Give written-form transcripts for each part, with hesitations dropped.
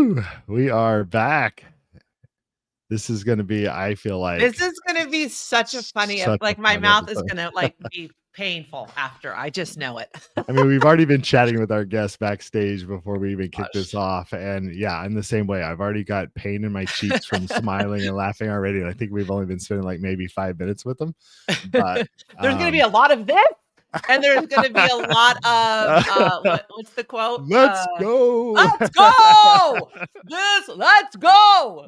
Woo! We are back. This is going to be, I feel like, this is going to be such a funny, like my mouth is going to like be painful after. I just know it. I mean, we've already been chatting with our guests backstage before we even kick this off. And yeah, in the same way, I've already got pain in my cheeks from smiling and laughing already. And I think we've only been spending like maybe 5 minutes with them. But there's going to be a lot of this. And there's going to be a lot of what's the quote? Let's go. Let's go. Let's go.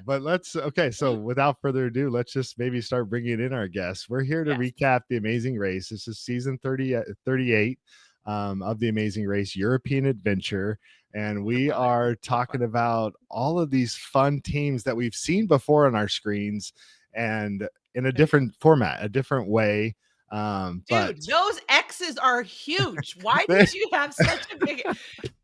But okay. So without further ado, let's just maybe start bringing in our guests. We're here to recap The Amazing Race. This is season 38 of The Amazing Race, European Adventure. And we are talking about all of these fun teams that we've seen before on our screens and in a different format, a different way. Dude, those X's are huge. Why did you have such a big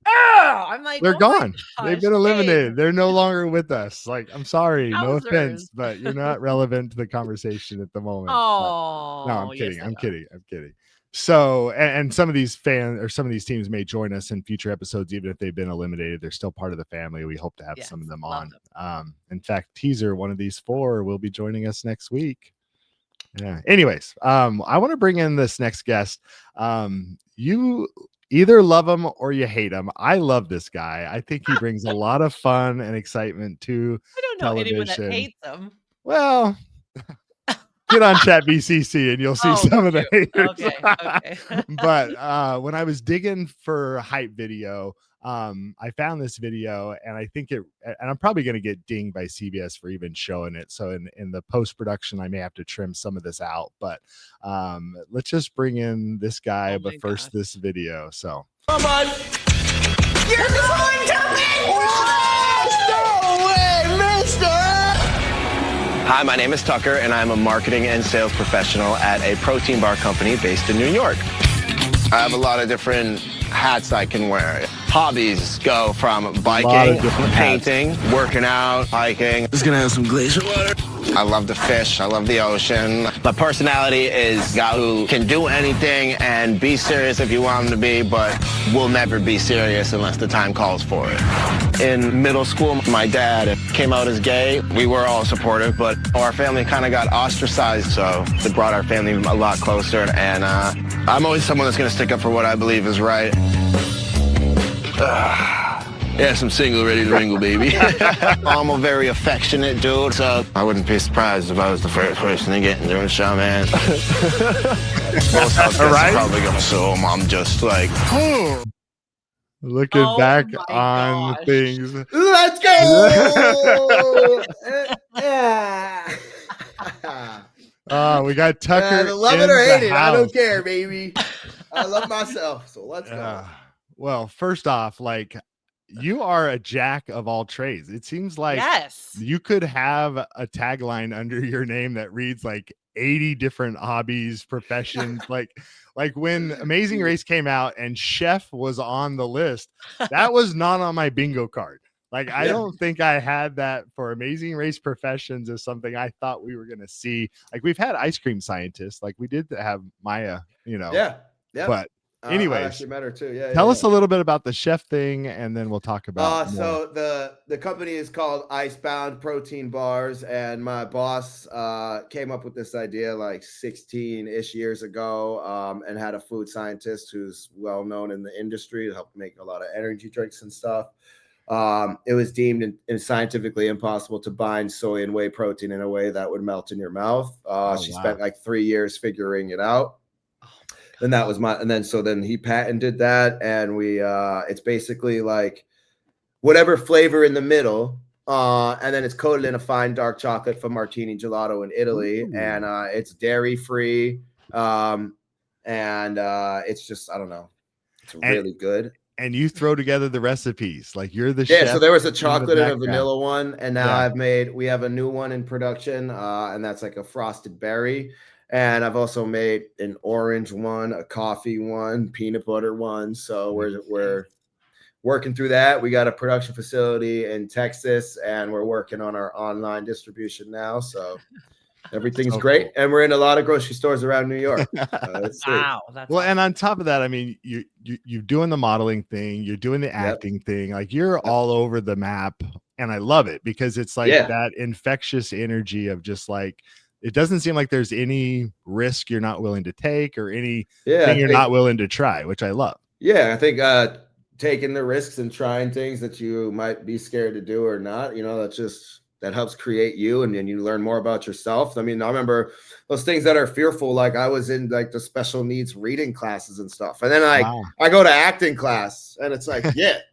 I'm like, they're gone. They've been eliminated. They're no longer with us. Like, I'm sorry, no offense, but you're not relevant to the conversation at the moment. Oh, no, I'm kidding. I'm kidding. So, and some of these fans or some of these teams may join us in future episodes, even if they've been eliminated. They're still part of the family. We hope to have some of them on. In fact, teaser, one of these 4 will be joining us next week. Yeah. Anyways, I want to bring in this next guest. You either love him or you hate him. I love this guy. I think he brings a lot of fun and excitement to television. Anyone that hates him. Well, get on ChatBCC and you'll see some of the haters. Okay. But when I was digging for hype video, I found this video and I think and I'm probably going to get dinged by CBS for even showing it. So in the post-production, I may have to trim some of this out, but let's just bring in this guy, but first this video. So. Come on. You're going to me! No way, mister! Hi, my name is Tucker and I'm a marketing and sales professional at a protein bar company based in New York. I have a lot of different hats I can wear. Hobbies go from biking, painting, working out, hiking. This is gonna have some glacier water. I love to fish. I love the ocean. My personality is a guy who can do anything and be serious if you want him to be, but will never be serious unless the time calls for it. In middle school, my dad came out as gay. We were all supportive, but our family kind of got ostracized, so it brought our family a lot closer. And I'm always someone that's gonna stick up for what I believe is right. Yes, I'm single, ready to mingle, baby. I'm a very affectionate dude, so I wouldn't be surprised if I was the first person to get into a show, man. Most house guests are probably gonna sue him. I'm just like, looking back on things. Let's go! We got Tucker. Love it or hate it, I don't care, baby. I love myself, so let's go. Well, first off, like, you are a jack of all trades. It seems like you could have a tagline under your name that reads like 80 different hobbies, professions. like when Amazing Race came out and chef was on the list, that was not on my bingo card. Like, I don't think I had that for Amazing Race professions as something I thought we were going to see. Like, we've had ice cream scientists, like we did have Maya, but anyways, I actually met her too. Tell us a little bit about the chef thing, and then we'll talk about. So the company is called Icebound Protein Bars, and my boss came up with this idea like 16-ish years ago, and had a food scientist who's well known in the industry to help make a lot of energy drinks and stuff. It was deemed scientifically impossible to bind soy and whey protein in a way that would melt in your mouth. She spent like 3 years figuring it out. And that was then he patented that, and we it's basically like whatever flavor in the middle, and then it's coated in a fine dark chocolate from Martini Gelato in Italy. Ooh. And it's dairy free, and it's just, I don't know, it's really good. And you throw together the recipes, like you're the chef. So there was a chocolate and a vanilla one, and now we have a new one in production, and that's like a frosted berry. And I've also made an orange one, a coffee one, peanut butter one. So we're working through that. We got a production facility in Texas, and we're working on our online distribution now. So Everything's great, and we're in a lot of grocery stores around New York. Wow, that's well, awesome. and on top of that, I mean, you're doing the modeling thing, you're doing the acting thing, like you're all over the map, and I love it because it's like that infectious energy of just like it doesn't seem like there's any risk you're not willing to take or any thing you're not willing to try, which I love. Yeah, I think taking the risks and trying things that you might be scared to do or not, that helps create you, and then you learn more about yourself. I mean, I remember those things that are fearful, like I was in like the special needs reading classes and stuff, and then I go to acting class and it's like,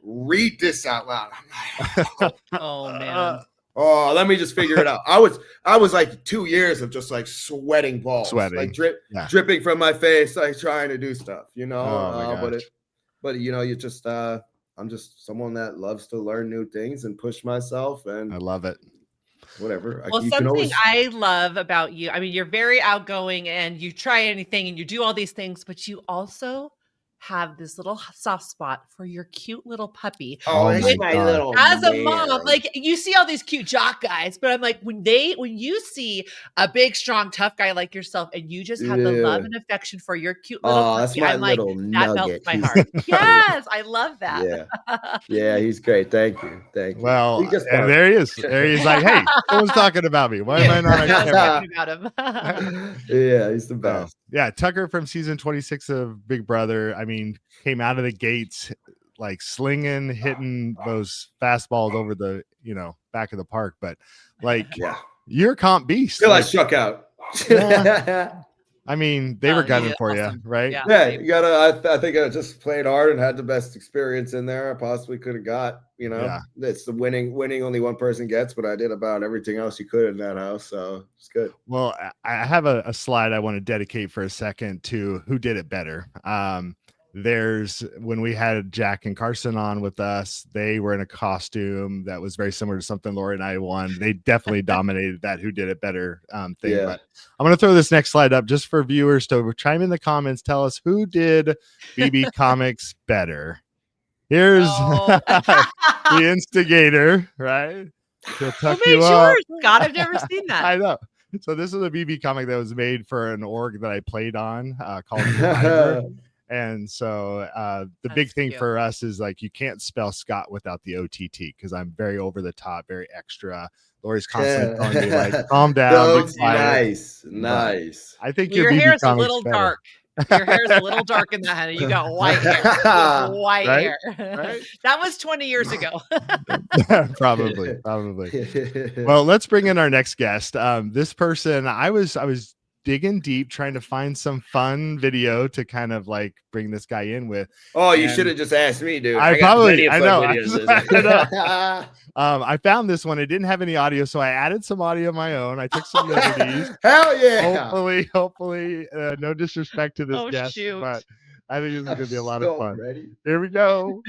read this out loud. I'm like, oh man. Oh, let me just figure it out. I was like 2 years of just like sweating balls, like dripping from my face, like trying to do stuff, but you just I'm just someone that loves to learn new things and push myself, and I love it. Whatever. Well, something I love about you, I mean, you're very outgoing and you try anything and you do all these things, but you also have this little soft spot for your cute little puppy. Oh, it's my little as a mom, like you see all these cute jock guys, but I'm like, when you see a big, strong, tough guy like yourself, and you just have the love and affection for your cute little puppy, I'm like, that melts my heart. Yes, I love that. Yeah, he's great. Thank you. Well, and there he is. There he's like, hey, someone's talking about me. Why am I not talking about him? Yeah, he's the best. Yeah, Tucker from season 26 of Big Brother. I mean, came out of the gates like slinging, hitting those fastballs over the back of the park. But like, you're a comp beast. Till I struck out. I mean, they were gunning for you, right? Yeah, you gotta. I think I just played hard and had the best experience in there I possibly could have got. It's the winning only one person gets, but I did about everything else you could in that house, so it's good. Well, I have a slide I want to dedicate for a second to who did it better. There's when we had Jack and Carson on with us, they were in a costume that was very similar to something Lori and I won. They definitely dominated that who did it better thing. Yeah. But I'm going to throw this next slide up just for viewers to chime in the comments. Tell us who did BB Comics better. Here's the instigator, right? Who made yours? God, I've never seen that. I know. So this is a BB comic that was made for an org that I played on called Survivor. And so the big thing for us is like you can't spell Scott without the OTT because I'm very over the top, very extra. Lori's constantly telling me like, calm down. Nice. I think your hair is a little dark. Your hair is a little dark in that head. You got white hair. White hair. Right? That was 20 years ago. Probably. Well, let's bring in our next guest. This person, I was digging deep trying to find some fun video to kind of like bring this guy in with. Oh, you should have just asked me, dude. I found this one. It didn't have any audio, so I added some audio of my own. I took some liberties. Hell yeah. Hopefully no disrespect to this guest, shoot. but I think this is going to be a lot of fun. Ready? Here we go.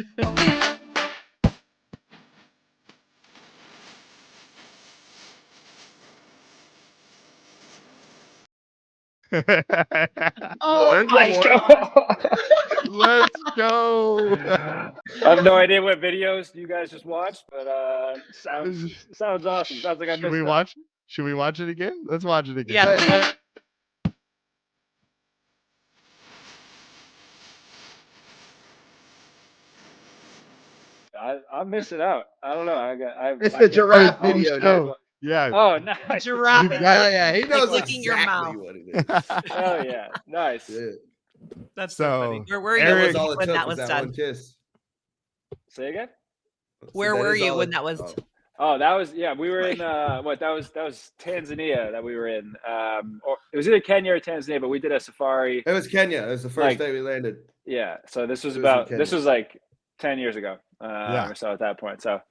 Oh my God. Let's go. I have no idea what videos you guys just watched, but sounds awesome. Sounds like I missed it. Should we watch it again? Let's watch it again. Yeah. I'm missing out. I don't know. It's the giraffe video. Yeah. Oh, nice. Giraffe. Yeah. He knows licking your mouth. what it is. Oh yeah, nice. Yeah. That's so funny. Where were you Eric, when that was done? One kiss. Say again. Where were you when that was? Oh, that was we were in that was Tanzania that we were in. Or it was either Kenya or Tanzania, but we did a safari. It was Kenya. It was the first day we landed. Yeah. So this was like 10 years ago or so at that point. So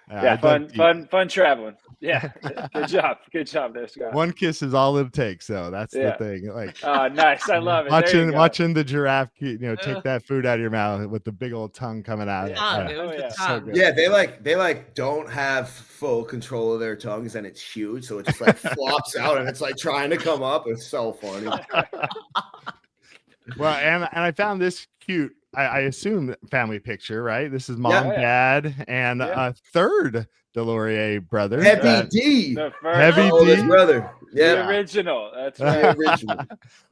fun traveling. Yeah. Good job there, Scott. One kiss is all it takes, so that's the thing. Like, oh, nice. I love it. Watching the giraffe, take that food out of your mouth with the big old tongue coming out. So they don't have full control of their tongues, and it's huge, so it just like flops out, and it's like trying to come up. It's so funny. Well, and I found this cute I assume family picture, right? This is mom, dad, and a third Delorier brother. Heavy D. The first, Heavy oldest D. brother. Yeah. The original. That's right. The original.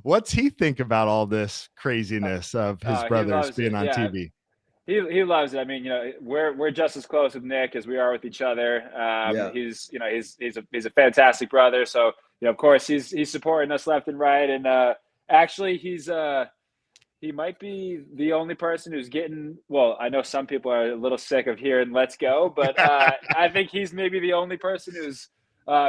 What's he think about all this craziness of his brothers being on TV? He loves it. I mean, we're just as close with Nick as we are with each other. He's a fantastic brother. So, of course he's supporting us left and right. And actually he might be the only person who's getting, well, I know some people are a little sick of hearing "Let's Go," but I think he's maybe the only person who's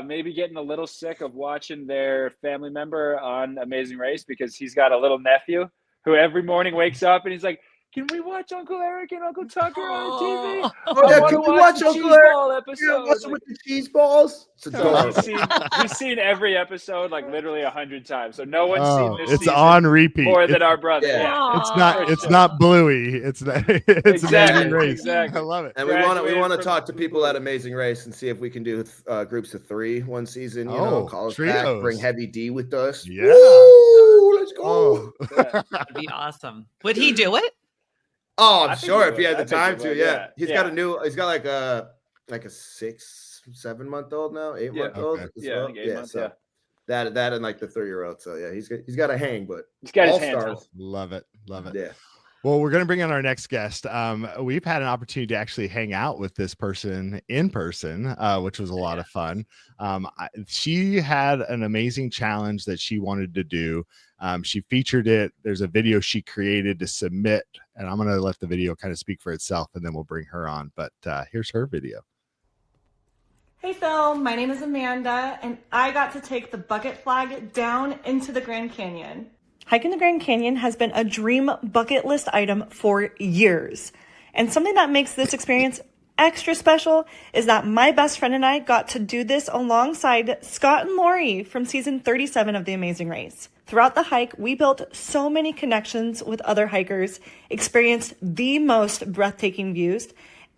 maybe getting a little sick of watching their family member on Amazing Race, because he's got a little nephew who every morning wakes up and he's like, "Can we watch Uncle Eric and Uncle Tucker on TV? Oh, yeah, can we watch Uncle Eric? What's with the cheese balls?" He's seen every episode like literally 100 times. So no one's seen this. It's on repeat more than our brother. Yeah. It's not Bluey. It's Amazing Race. Exactly. I love it. And we want to talk to people at Amazing Race and see if we can do groups of 3 one season. Call us back, bring Heavy D with us. Yeah. Woo, let's go. That'd be awesome. Would he do it? Oh, I'm sure if he had the time to. Yeah, he's got like a 6-7 month old now, 8 month old. Okay. Yeah, 8 months. So that and like the 3-year-old. So yeah, he's got a hang, but he's got his hands. Love it. Yeah. Well, we're going to bring in our next guest. We've had an opportunity to actually hang out with this person in person, which was a lot of fun. She had an amazing challenge that she wanted to do. She featured it. There's a video she created to submit, and I'm going to let the video kind of speak for itself, and then we'll bring her on. But here's her video. Hey Phil, my name is Amanda, and I got to take the bucket flag down into the Grand Canyon. Hiking the Grand Canyon has been a dream bucket list item for years. And something that makes this experience extra special is that my best friend and I got to do this alongside Scott and Lori from season 37 of The Amazing Race. Throughout the hike, we built so many connections with other hikers, experienced the most breathtaking views,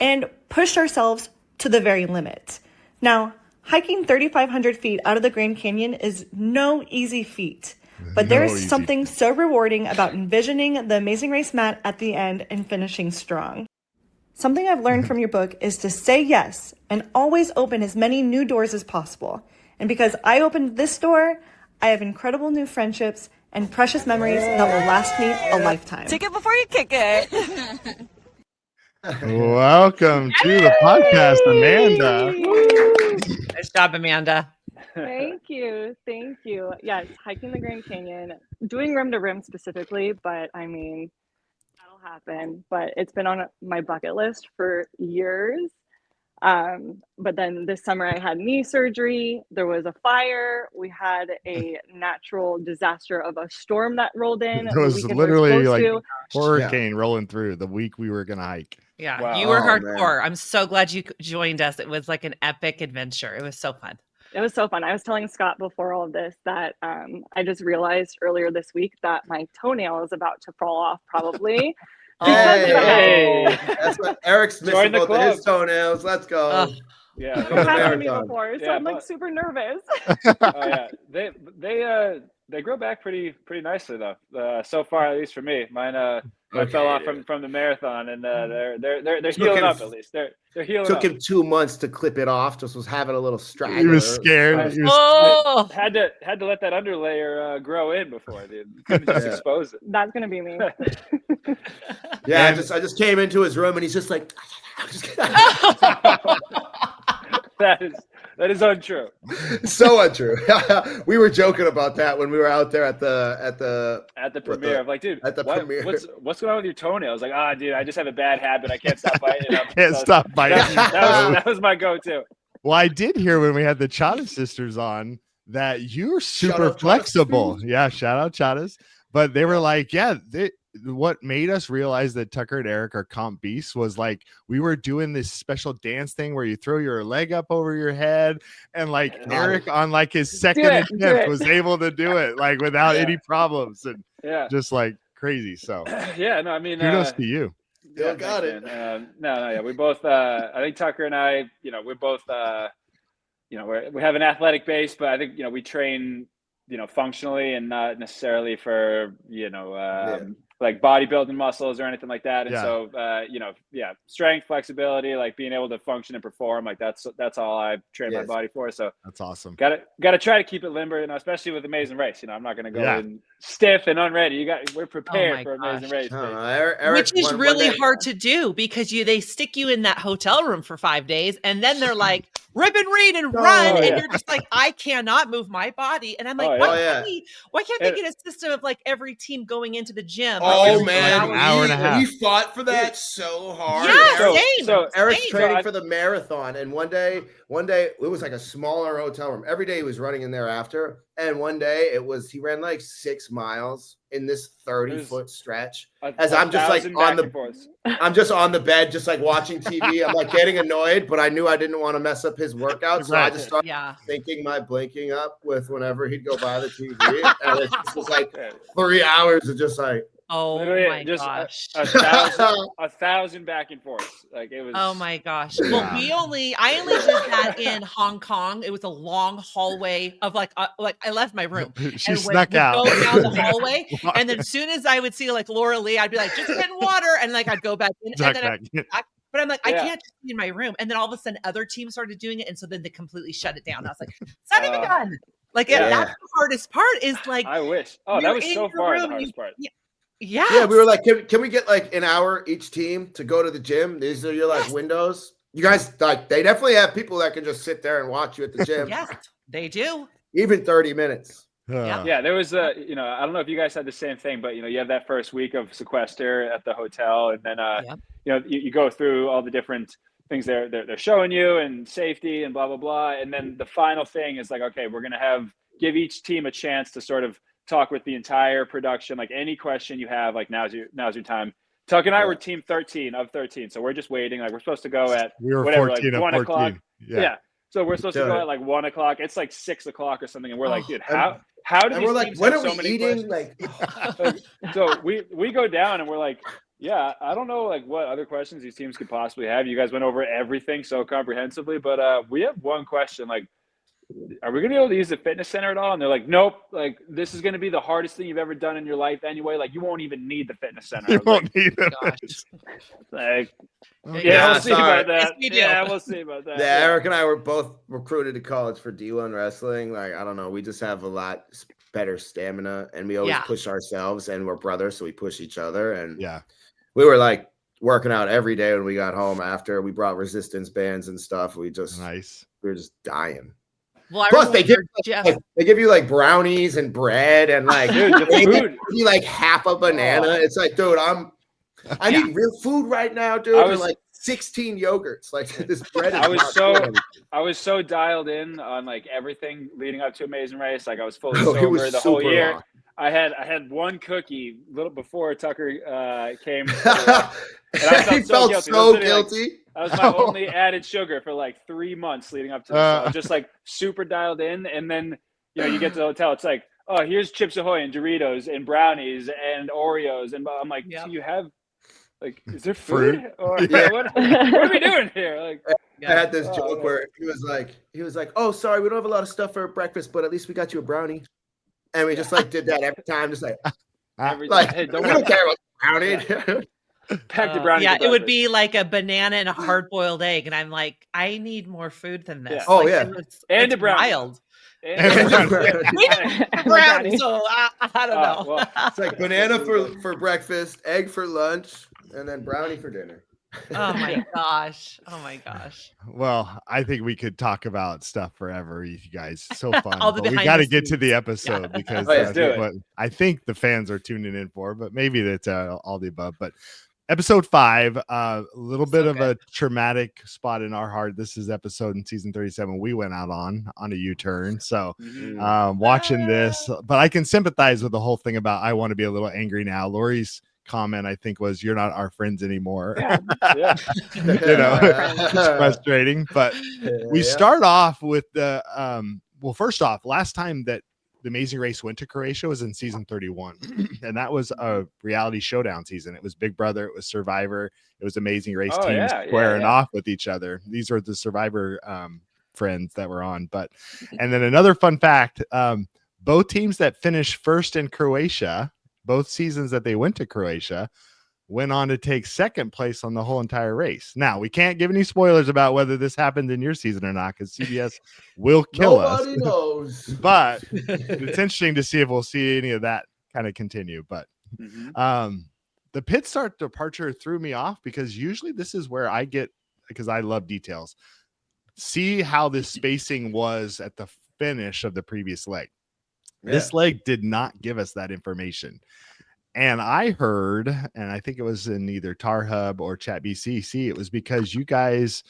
and pushed ourselves to the very limit. Now, hiking 3,500 feet out of the Grand Canyon is no easy feat. But there's something so rewarding about envisioning the Amazing Race mat at the end and finishing strong. Something I've learned from your book is to say yes and always open as many new doors as possible. And because I opened this door, I have incredible new friendships and precious memories that will last me a lifetime. Take it before you kick it. Welcome to the podcast, Amanda. Nice job, Amanda. Thank you. Yes, hiking the Grand Canyon, doing rim to rim specifically, but I mean, that'll happen. But it's been on my bucket list for years. But then this summer I had knee surgery. There was a fire. We had a natural disaster of a storm that rolled in. It was literally like a hurricane rolling through the week we were going to hike. Yeah, wow. You were hardcore. Man. I'm so glad you joined us. It was like an epic adventure. It was so fun. It was so fun. I was telling Scott before all of this that I just realized earlier this week that my toenail is about to fall off probably. Hey. That's what Eric's missing both of his toenails. Let's go. Yeah, it happened to me before, so I'm like super nervous. They grow back pretty nicely though. So far, at least for me, mine fell off from the marathon, and they're healing up at least. They're healing. Took him 2 months to clip it off. Just was having a little straggle. He was scared. Had to let that underlayer grow in before. Dude. Couldn't just expose it. That's gonna be me. Yeah, I just came into his room and he's just like. That is untrue. So untrue. We were joking about that when we were out there at the premiere. Of like, dude, at the premiere. What's going on with your toenails? Like, dude, I just have a bad habit. I can't stop biting. Stop biting. That was my go-to. Well, I did hear when we had the Chadas sisters on that you're super flexible. Yeah, shout out Chadas. But they were like, what made us realize that Tucker and Eric are comp beasts was like we were doing this special dance thing where you throw your leg up over your head, and like Eric on like his second attempt was able to do it like without any problems, and just like crazy. So no, I mean, kudos to you. Yeah, got it. We both I think Tucker and I, we're both we have an athletic base, but I think we train functionally and not necessarily for like bodybuilding muscles or anything like that. And so, strength, flexibility, like being able to function and perform, like that's all I train my body for. So that's awesome. Got to try to keep it limber, especially with Amazing Race. I'm not going to go in stiff and unready. We're prepared for Amazing Race. Which is really hard to do because they stick you in that hotel room for 5 days and then they're like, rip and read and run. And you're just like, I cannot move my body. And I'm like, why can't they get a system of like every team going into the gym? Oh man, an hour and a half. We fought for that so hard. Yeah, so Eric's training for the marathon, and one day it was like a smaller hotel room. Every day he was running in there after, and one day he ran like 6 miles in this 30-foot stretch. As I'm just like I'm just on the bed, just like watching TV. I'm like getting annoyed, but I knew I didn't want to mess up his workout, so I just started thinking my blinking up with whenever he'd go by the TV, and it just was like 3 hours of just like. Oh my gosh. A thousand back and forth. Like it was. Oh my gosh. Well, I only did that in Hong Kong. It was a long hallway of like I left my room. She snuck out. Go down the hallway, and then as soon as I would see like Laura Lee, I'd be like, just get water, and like I'd go back in, and then I'd go back. But I'm like, I can't just be in my room. And then all of a sudden, other teams started doing it, and so then they completely shut it down. I was like, it's not even done. Like that's the hardest part. Is like I wish. Oh, that was so far the hardest part. Yeah, we were like, can we get like an hour each team to go to the gym? These are your like windows. You guys like they definitely have people that can just sit there and watch you at the gym. Yes, they do. Even 30 minutes. Yeah, there was I don't know if you guys had the same thing, but you have that first week of sequester at the hotel, and then you go through all the different things they're showing you and safety and blah blah blah, and then the final thing is like, okay, we're gonna give each team a chance to sort of talk with the entire production, like any question you have, like now's your time. Tuck and I were team 13 of 13, so we're just waiting. Like we're supposed to go at whatever, 14 like 1 o'clock. Yeah. So we're supposed to go at like 1 o'clock. It's like 6 o'clock or something, and we're like, dude, how do these teams when have are so we many eating? Questions? Like, so we go down and we're like, yeah, I don't know like what other questions these teams could possibly have. You guys went over everything so comprehensively, but we have one question, like, are we going to be able to use the fitness center at all? And they're like, nope, like this is going to be the hardest thing you've ever done in your life anyway. Like you won't even need the fitness center. You won't need it. Like, we'll see about that. We'll see about that. Yeah, Eric and I were both recruited to college for D1 wrestling. Like, I don't know. We just have a lot better stamina, and we always push ourselves, and we're brothers, so we push each other. And we were like working out every day when we got home after. We brought resistance bands and stuff. We were just dying. Well, plus they give you like brownies and bread and like food. You like half a banana. It's like, dude, I need real food right now, dude. I was like 16 yogurts. Like this bread. I was so dialed in on like everything leading up to Amazing Race. Like I was fully sober the whole year. Long. I had one cookie a little before Tucker came. And I felt so guilty. Like, that was my only added sugar for like 3 months leading up to this. So I was just like super dialed in. And then, you get to the hotel. It's like, oh, here's Chips Ahoy and Doritos and brownies and Oreos. And I'm like, so you have, like, is there food? Or what are we doing here? Like, I had this joke where he was like, oh, sorry, we don't have a lot of stuff for breakfast, but at least we got you a brownie. And we just like did that every time, just like, hey, we don't care about brownie. Pack the brownie. It would be like a banana and a hard-boiled egg, and I'm like, I need more food than this. Oh like, and a brownie. Wild. Brownie. So I don't know. Well, it's like banana for breakfast, egg for lunch, and then brownie for dinner. Oh my gosh. Well, I think we could talk about stuff forever, you guys. So fun. But we got to get to the episode because what I think the fans are tuning in for, but maybe that's all the above. But episode 5, a little bit of a traumatic spot in our heart. This is episode in season 37 we went out on a U-turn. So watching this, but I can sympathize with the whole thing about I want to be a little angry now. Lori's comment I think was, you're not our friends anymore. It's frustrating, but we start off with the well, first off, last time that the Amazing Race went to Croatia was in season 31, and that was a reality showdown season. It was Big Brother, it was Survivor, it was Amazing Race teams squaring off with each other. These are the Survivor friends that were on. But and then another fun fact, both teams that finished first in Croatia both seasons that they went to Croatia, went on to take second place on the whole entire race. Now, we can't give any spoilers about whether this happened in your season or not, because CBS will kill us. Nobody knows. But it's interesting to see if we'll see any of that kind of continue. But the pit start departure threw me off, because usually this is where I get, because I love details, see how this spacing was at the finish of the previous leg. Yeah. This leg did not give us that information. And I heard, and I think it was in either Tar Hub or Chat BCC, it was because you guys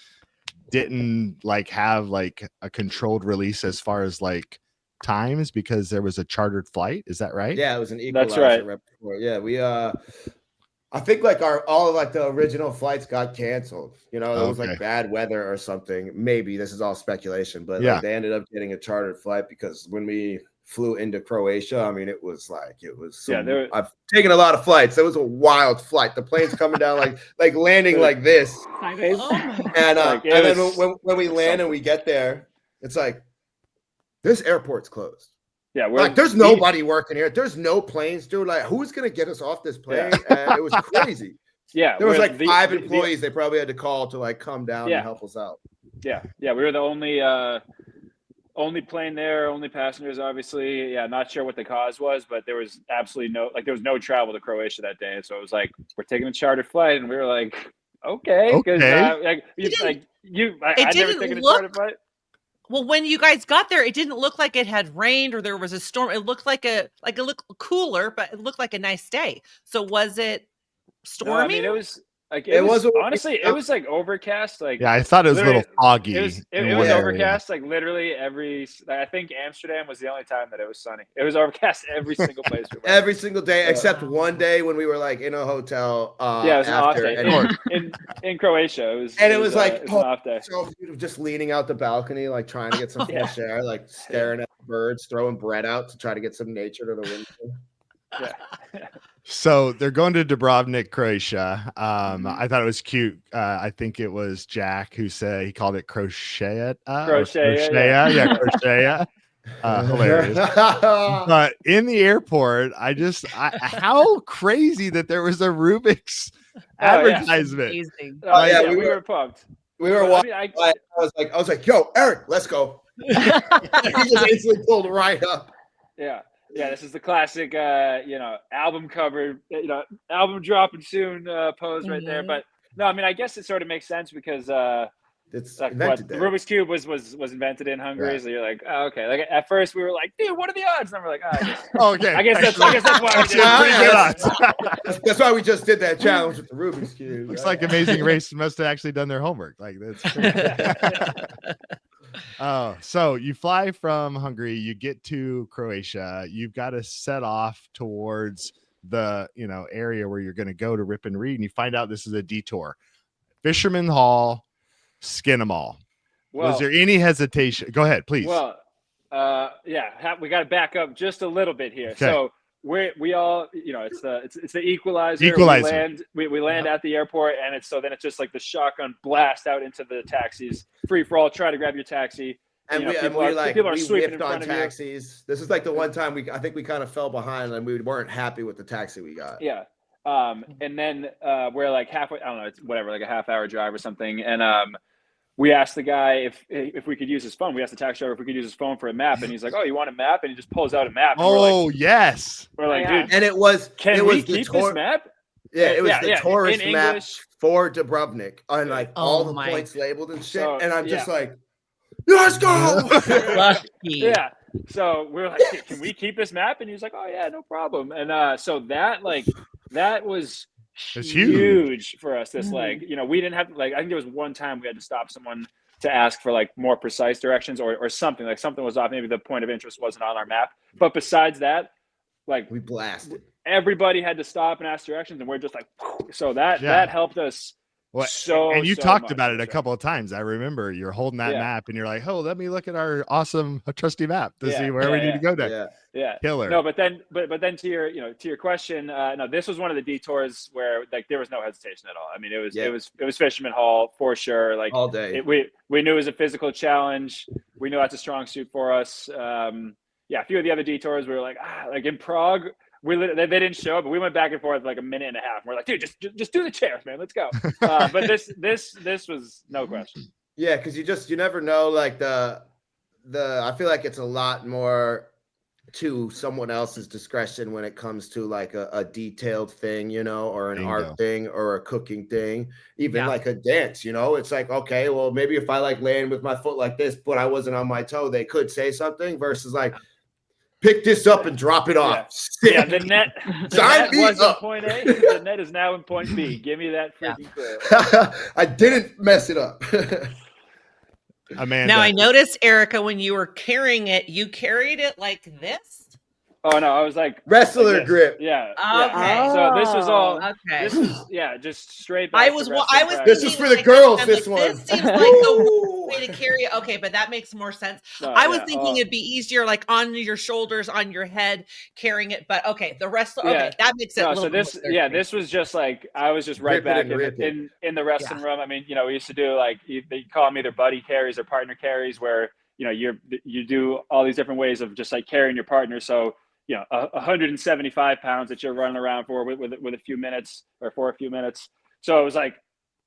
didn't like have like a controlled release as far as like times, because there was a chartered flight. Is that right? Yeah, it was an equalizer. That's right. Right before. Yeah, we I think like all of like the original flights got canceled. You know, it was like bad weather or something. Maybe this is all speculation, but like, they ended up getting a chartered flight, because when we flew into Croatia, I mean, it was I've taken a lot of flights. It was a wild flight. The plane's coming down like landing like this. And then when we land and we get there, it's like, this airport's closed. Yeah, we're like, there's nobody working here. There's no planes, dude. Like, who's gonna get us off this plane? And it was crazy. Yeah, there was like 5 employees they probably had to call to like come down and help us out. Yeah, we were the only plane there, only passengers, obviously. Yeah, not sure what the cause was, but there was absolutely there was no travel to Croatia that day. So it was like, we're taking a chartered flight, and we were like, okay, because I'd never taken a chartered flight. Well, when you guys got there, it didn't look like it had rained or there was a storm. It looked like it looked cooler, but it looked like a nice day. So was it stormy? No, I mean, it was like it was honestly, it was like overcast. Like, yeah, I thought it was a little foggy. It was overcast. Like literally I think Amsterdam was the only time that it was sunny. It was overcast every single place. Every single day, except one day when we were like in a hotel. It was an off day in Croatia. It was like an off day. So just leaning out the balcony, like trying to get some fresh air, like staring at the birds, throwing bread out to try to get some nature to the window. Yeah. So they're going to Dubrovnik, Croatia. I thought it was cute. I think it was Jack who said he called it Croatia. Croatia. Hilarious. But in the airport, how crazy that there was a Rubik's advertisement. Yeah. We were pumped. We were walking. I was like, yo, Eric, let's go. He just instantly pulled right up. Yeah. Yeah, this is the classic, album cover, album dropping soon pose right there. But no, I mean, I guess it sort of makes sense, because it's like the Rubik's Cube was invented in Hungary. Right. So you're like, oh, okay. Like at first we were like, dude, what are the odds? And we're like, okay. I guess that's why we did it. That's why we just did that challenge with the Rubik's Cube. Looks like Amazing Race must have actually done their homework. Like that's crazy. So you fly from Hungary, you get to Croatia, you've got to set off towards the area where you're going to go to rip and read, and you find out this is a detour. Fisherman Hall, Skinnamal. Well, was there any hesitation? Go ahead, please. Well, we got to back up just a little bit here. Okay. So we all, it's the equalizer. We land at the airport, and it's just like the shotgun blast out into the taxis, free for all. Try to grab your taxi, and people are sweeping in front of taxis. This is like the one time I think we kind of fell behind, and we weren't happy with the taxi we got. Yeah, and then we're like halfway. I don't know, it's whatever, like a half-hour drive or something, and we asked the guy if we could use his phone. We asked the taxi driver if we could use his phone for a map, and he's like, "Oh, you want a map?" And he just pulls out a map. Yes. We're like, dude, and it was. Can we keep this map? Yeah, it was the tourist map for Dubrovnik, and like all the points labeled and shit. So, and I'm just like, let's go. Yeah. So we're like, can we keep this map? And he's like, oh yeah, no problem. And so that was huge for us. This leg, we didn't have I think there was one time we had to stop someone to ask for like more precise directions or something. Like something was off. Maybe the point of interest wasn't on our map. But besides that, like we blasted. Everybody had to stop and ask directions, and we're just like, so that helped us. And you talked about it a couple of times. I remember you're holding that map, and you're like, "Oh, let me look at our awesome trusty map to see where we need to go next." Yeah, killer. No, but then to your question, no, this was one of the detours where like there was no hesitation at all. I mean, it was Fisherman Hall for sure. Like all day. We knew it was a physical challenge. We knew that's a strong suit for us. A few of the other detours we were like in Prague. they didn't show up, but we went back and forth like a minute and a half. We're like, dude, just do the chairs, man. Let's go. But this was no question. Yeah, because you never know. Like I feel like it's a lot more to someone else's discretion when it comes to like a detailed thing, or an art thing or a cooking thing, even like a dance, it's like, okay, well, maybe if I like laying with my foot like this, but I wasn't on my toe, they could say something versus like, pick this up and drop it off. Yeah, the net was in point A. The net is now in point B. Give me that freaking clue. I didn't mess it up. Amanda. Now I noticed, Erica, when you were carrying it, you carried it like this. Oh no, I was like wrestler like grip. Yeah. Okay. So this was all. Okay. This is just straight back. This is for the girls. This one. This seems like the way to carry it. Okay, but that makes more sense. I was thinking it'd be easier, like on your shoulders, on your head, carrying it. But okay, the wrestler. Okay, that makes it. No, so this, this was just like I was just right back in the wrestling room. I mean, we used to do like they call them either buddy carries or partner carries, where you do all these different ways of just like carrying your partner. So 175 pounds that you're running around for with a few minutes or for a few minutes. So it was like,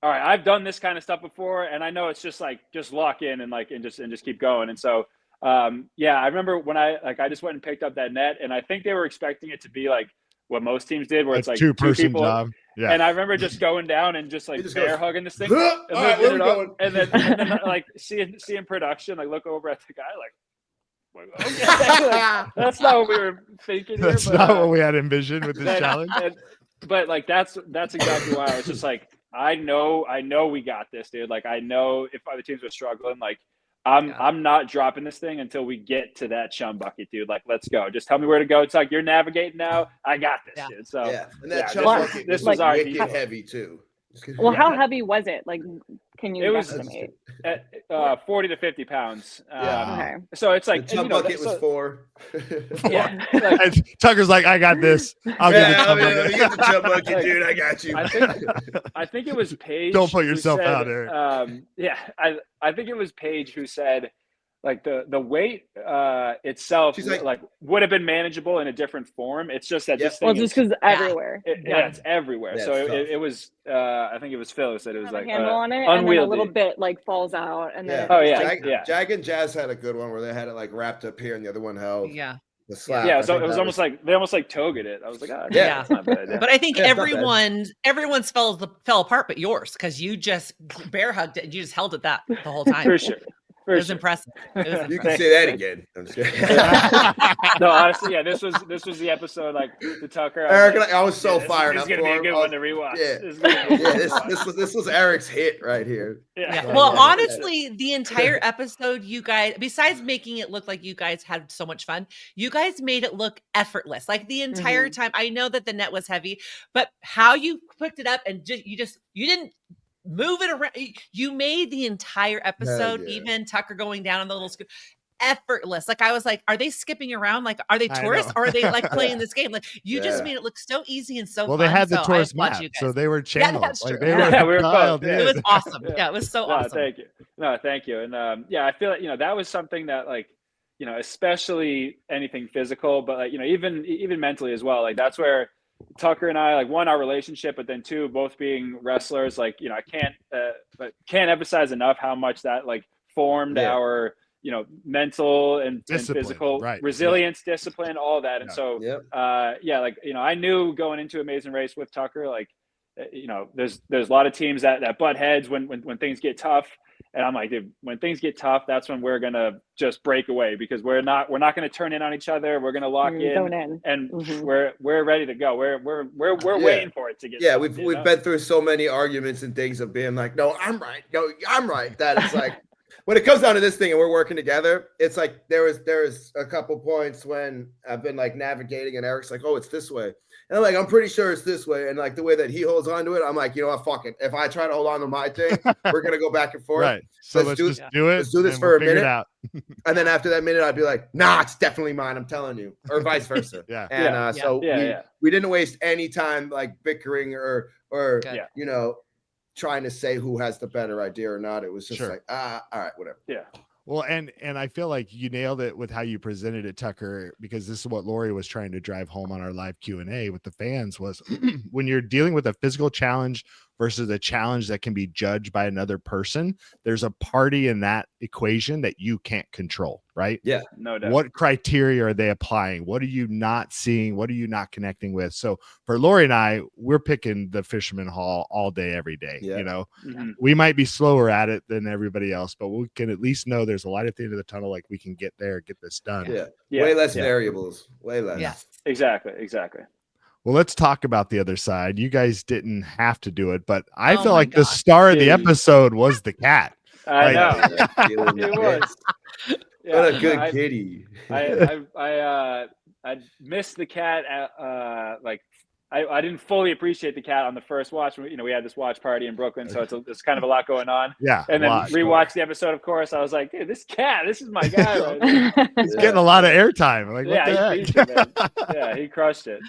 all right, I've done this kind of stuff before, and I know it's just like just lock in and just keep going. And so I remember when I just went and picked up that net, and I think they were expecting it to be like what most teams did, where it's like two people. Job. Yeah. And I remember just going down and just like bear hugging this thing, and then like seeing production, like look over at the guy like. Okay. That's not what we were thinking. That's not what we had envisioned with this challenge. But like that's exactly why I was just like, I know we got this, dude. Like I know if other teams are struggling, like I'm not dropping this thing until we get to that chum bucket, dude. Like let's go. Just tell me where to go. It's like you're navigating now. I got this, dude. So and that chum bucket this was our heavy too. Well, how heavy was it? Like, can you estimate? 40 to 50 pounds. Okay. So it's like the chum bucket was 4. Yeah. And Tucker's like, I got this. I'll get the chum bucket, dude. I got you. I think it was Paige. Don't put yourself out there. I think it was Paige who said, like the weight itself, she's like would have been manageable in a different form. It's just that this thing just because everywhere. It's everywhere. Yeah, so it was. I think it was Phil who said it was like a handle on it, unwieldy. And then a little bit like falls out, and then Jag and Jazz had a good one where they had it like wrapped up here, and the other one held. The slap. Yeah, so it was almost like they almost like togered it. I was like, that's not bad. But I think everyone's fell apart, but yours, because you just bear hugged it and you just held it the whole time. For sure. It was impressive. You can say that again. I'm just kidding. No, honestly, this was the episode like the Tucker. Eric, I was so fired up. It's gonna be a good one to rewatch. This was Eric's hit right here. Yeah. Well, honestly, the entire episode, you guys, besides making it look like you guys had so much fun, you guys made it look effortless. Like the entire time. I know that the net was heavy, but how you picked it up and you didn't move it around. You made the entire episode, even Tucker going down on the little scoop, effortless. Like I was like, are they skipping around? Like, are they tourists or are they like playing this game? Like you just made it look so easy and so fun. Well, they had the tourist map, so they were channeled. That's true. Like, we were both. It was awesome. Yeah, it was so awesome. Thank you. No, thank you. And I feel like that was something that like especially anything physical, but like even mentally as well. Like that's where Tucker and I, like, one, our relationship, but then two, both being wrestlers, like, I can't emphasize enough how much that like formed our, mental and physical resilience, discipline, all that. And so, I knew going into Amazing Race with Tucker, like, there's a lot of teams that butt heads when things get tough. And I'm like, dude, when things get tough, that's when we're gonna just break away, because we're not gonna turn in on each other. We're gonna lock in, and we're ready to go. We're waiting for it to get. Yeah, we've been through so many arguments and things of being like, no, I'm right. No, I'm right. That it's like when it comes down to this thing and we're working together, it's like there's a couple points when I've been like navigating and Eric's like, oh, it's this way. And I'm like, I'm pretty sure it's this way. And like the way that he holds on to it, I'm like, you know what, fuck it. If I try to hold on to my thing, we're going to go back and forth. Right. So let's just do it. Let's do this for a minute. And then after that minute, I'd be like, nah, it's definitely mine. I'm telling you. Or vice versa. We didn't waste any time like bickering or trying to say who has the better idea or not. It was just like, all right, whatever. Yeah. Well, and I feel like you nailed it with how you presented it, Tucker, because this is what Lori was trying to drive home on our live Q&A with the fans was when you're dealing with a physical challenge versus a challenge that can be judged by another person, there's a party in that equation that you can't control, right? Yeah, no doubt. What criteria are they applying? What are you not seeing? What are you not connecting with? So for Lori and I, we're picking the Fisherman Hall all day, every day. Yeah. You know, Mm-hmm. we might be slower at it than everybody else, but we can at least know there's a light at the end of the tunnel. Like we can get there, get this done. Yeah. Way less variables. Way less. Yeah. Exactly. Well, let's talk about the other side. You guys didn't have to do it, but I feel like the star of the episode was the cat. I know. It was. What a good kitty. I missed the cat. I didn't fully appreciate the cat on the first watch. You know, we had this watch party in Brooklyn, so it's kind of a lot going on. Yeah. And then rewatched the episode, of course. I was like, dude, this cat, this is my guy right now. He's getting a lot of airtime. Like, what the heck? Yeah, he crushed it.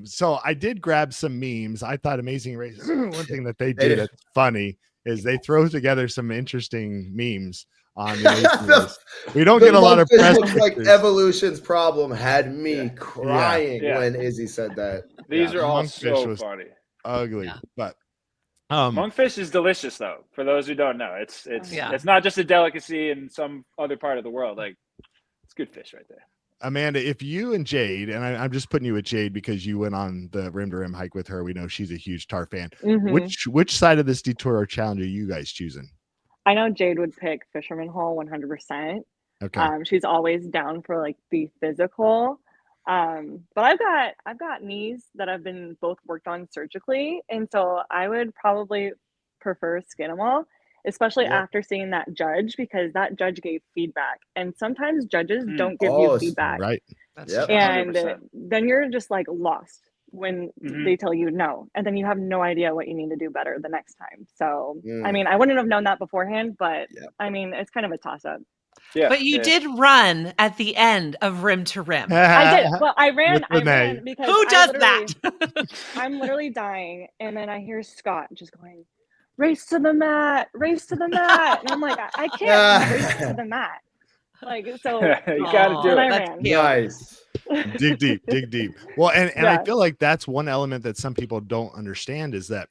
So I did grab some memes. I thought Amazing Race, one thing that they do that's funny is they throw together some interesting memes on the Amazing Race. We don't get a lot of press. Like Evolution's problem had me crying when Izzy said that. These are all so funny. Ugly, but monkfish is delicious though. For those who don't know, it's not just a delicacy in some other part of the world. Like it's good fish right there. Amanda, if you and Jade, and I'm just putting you with Jade because you went on the Rim to Rim hike with her. We know she's a huge tar fan. Mm-hmm. Which side of this detour or challenge are you guys choosing? I know Jade would pick Fisherman Hole 100%. Okay. She's always down for like the physical. But I've got knees that have been both worked on surgically, and so I would probably prefer Skinnamal, especially after seeing that judge, because that judge gave feedback, and sometimes judges don't give you feedback. Right. And then you're just like lost when they tell you no, and then you have no idea what you need to do better the next time. So I mean, I wouldn't have known that beforehand, but I mean, it's kind of a toss-up. Yeah, but you did run at the end of Rim to Rim. I did. Well, I ran because who does that? I'm literally dying, and then I hear Scott just going, "Race to the mat, race to the mat," and I'm like, I can't race to the mat. Like, so you gotta do it. I ran. Nice. dig deep. Well, and I feel like that's one element that some people don't understand is that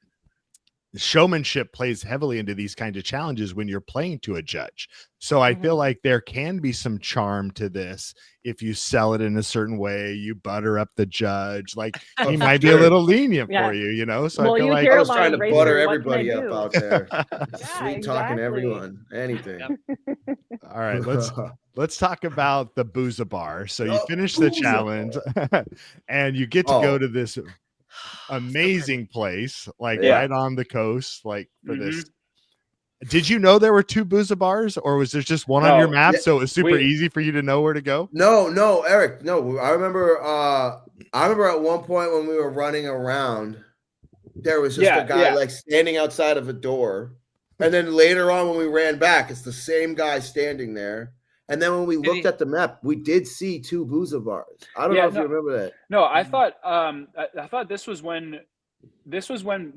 showmanship plays heavily into these kinds of challenges when you're playing to a judge. So I feel like there can be some charm to this if you sell it in a certain way, you butter up the judge, like he might be a little lenient for you, you know? So I feel like I was trying to butter everybody up out there. Sweet talking everyone, anything. All right, let's talk about the Booza Bar. So you finish the challenge and you get to go to this amazing place, like right on the coast, like for this. Did you know there were two Booza Bars, or was there just one on your map? So it was super easy for you to know where to go? No, Eric. No, I remember at one point when we were running around, there was just a guy like standing outside of a door. And then later on when we ran back, it's the same guy standing there. And then when we looked at the map, we did see two Booza Bars. I don't know if you remember that. No, I thought this was when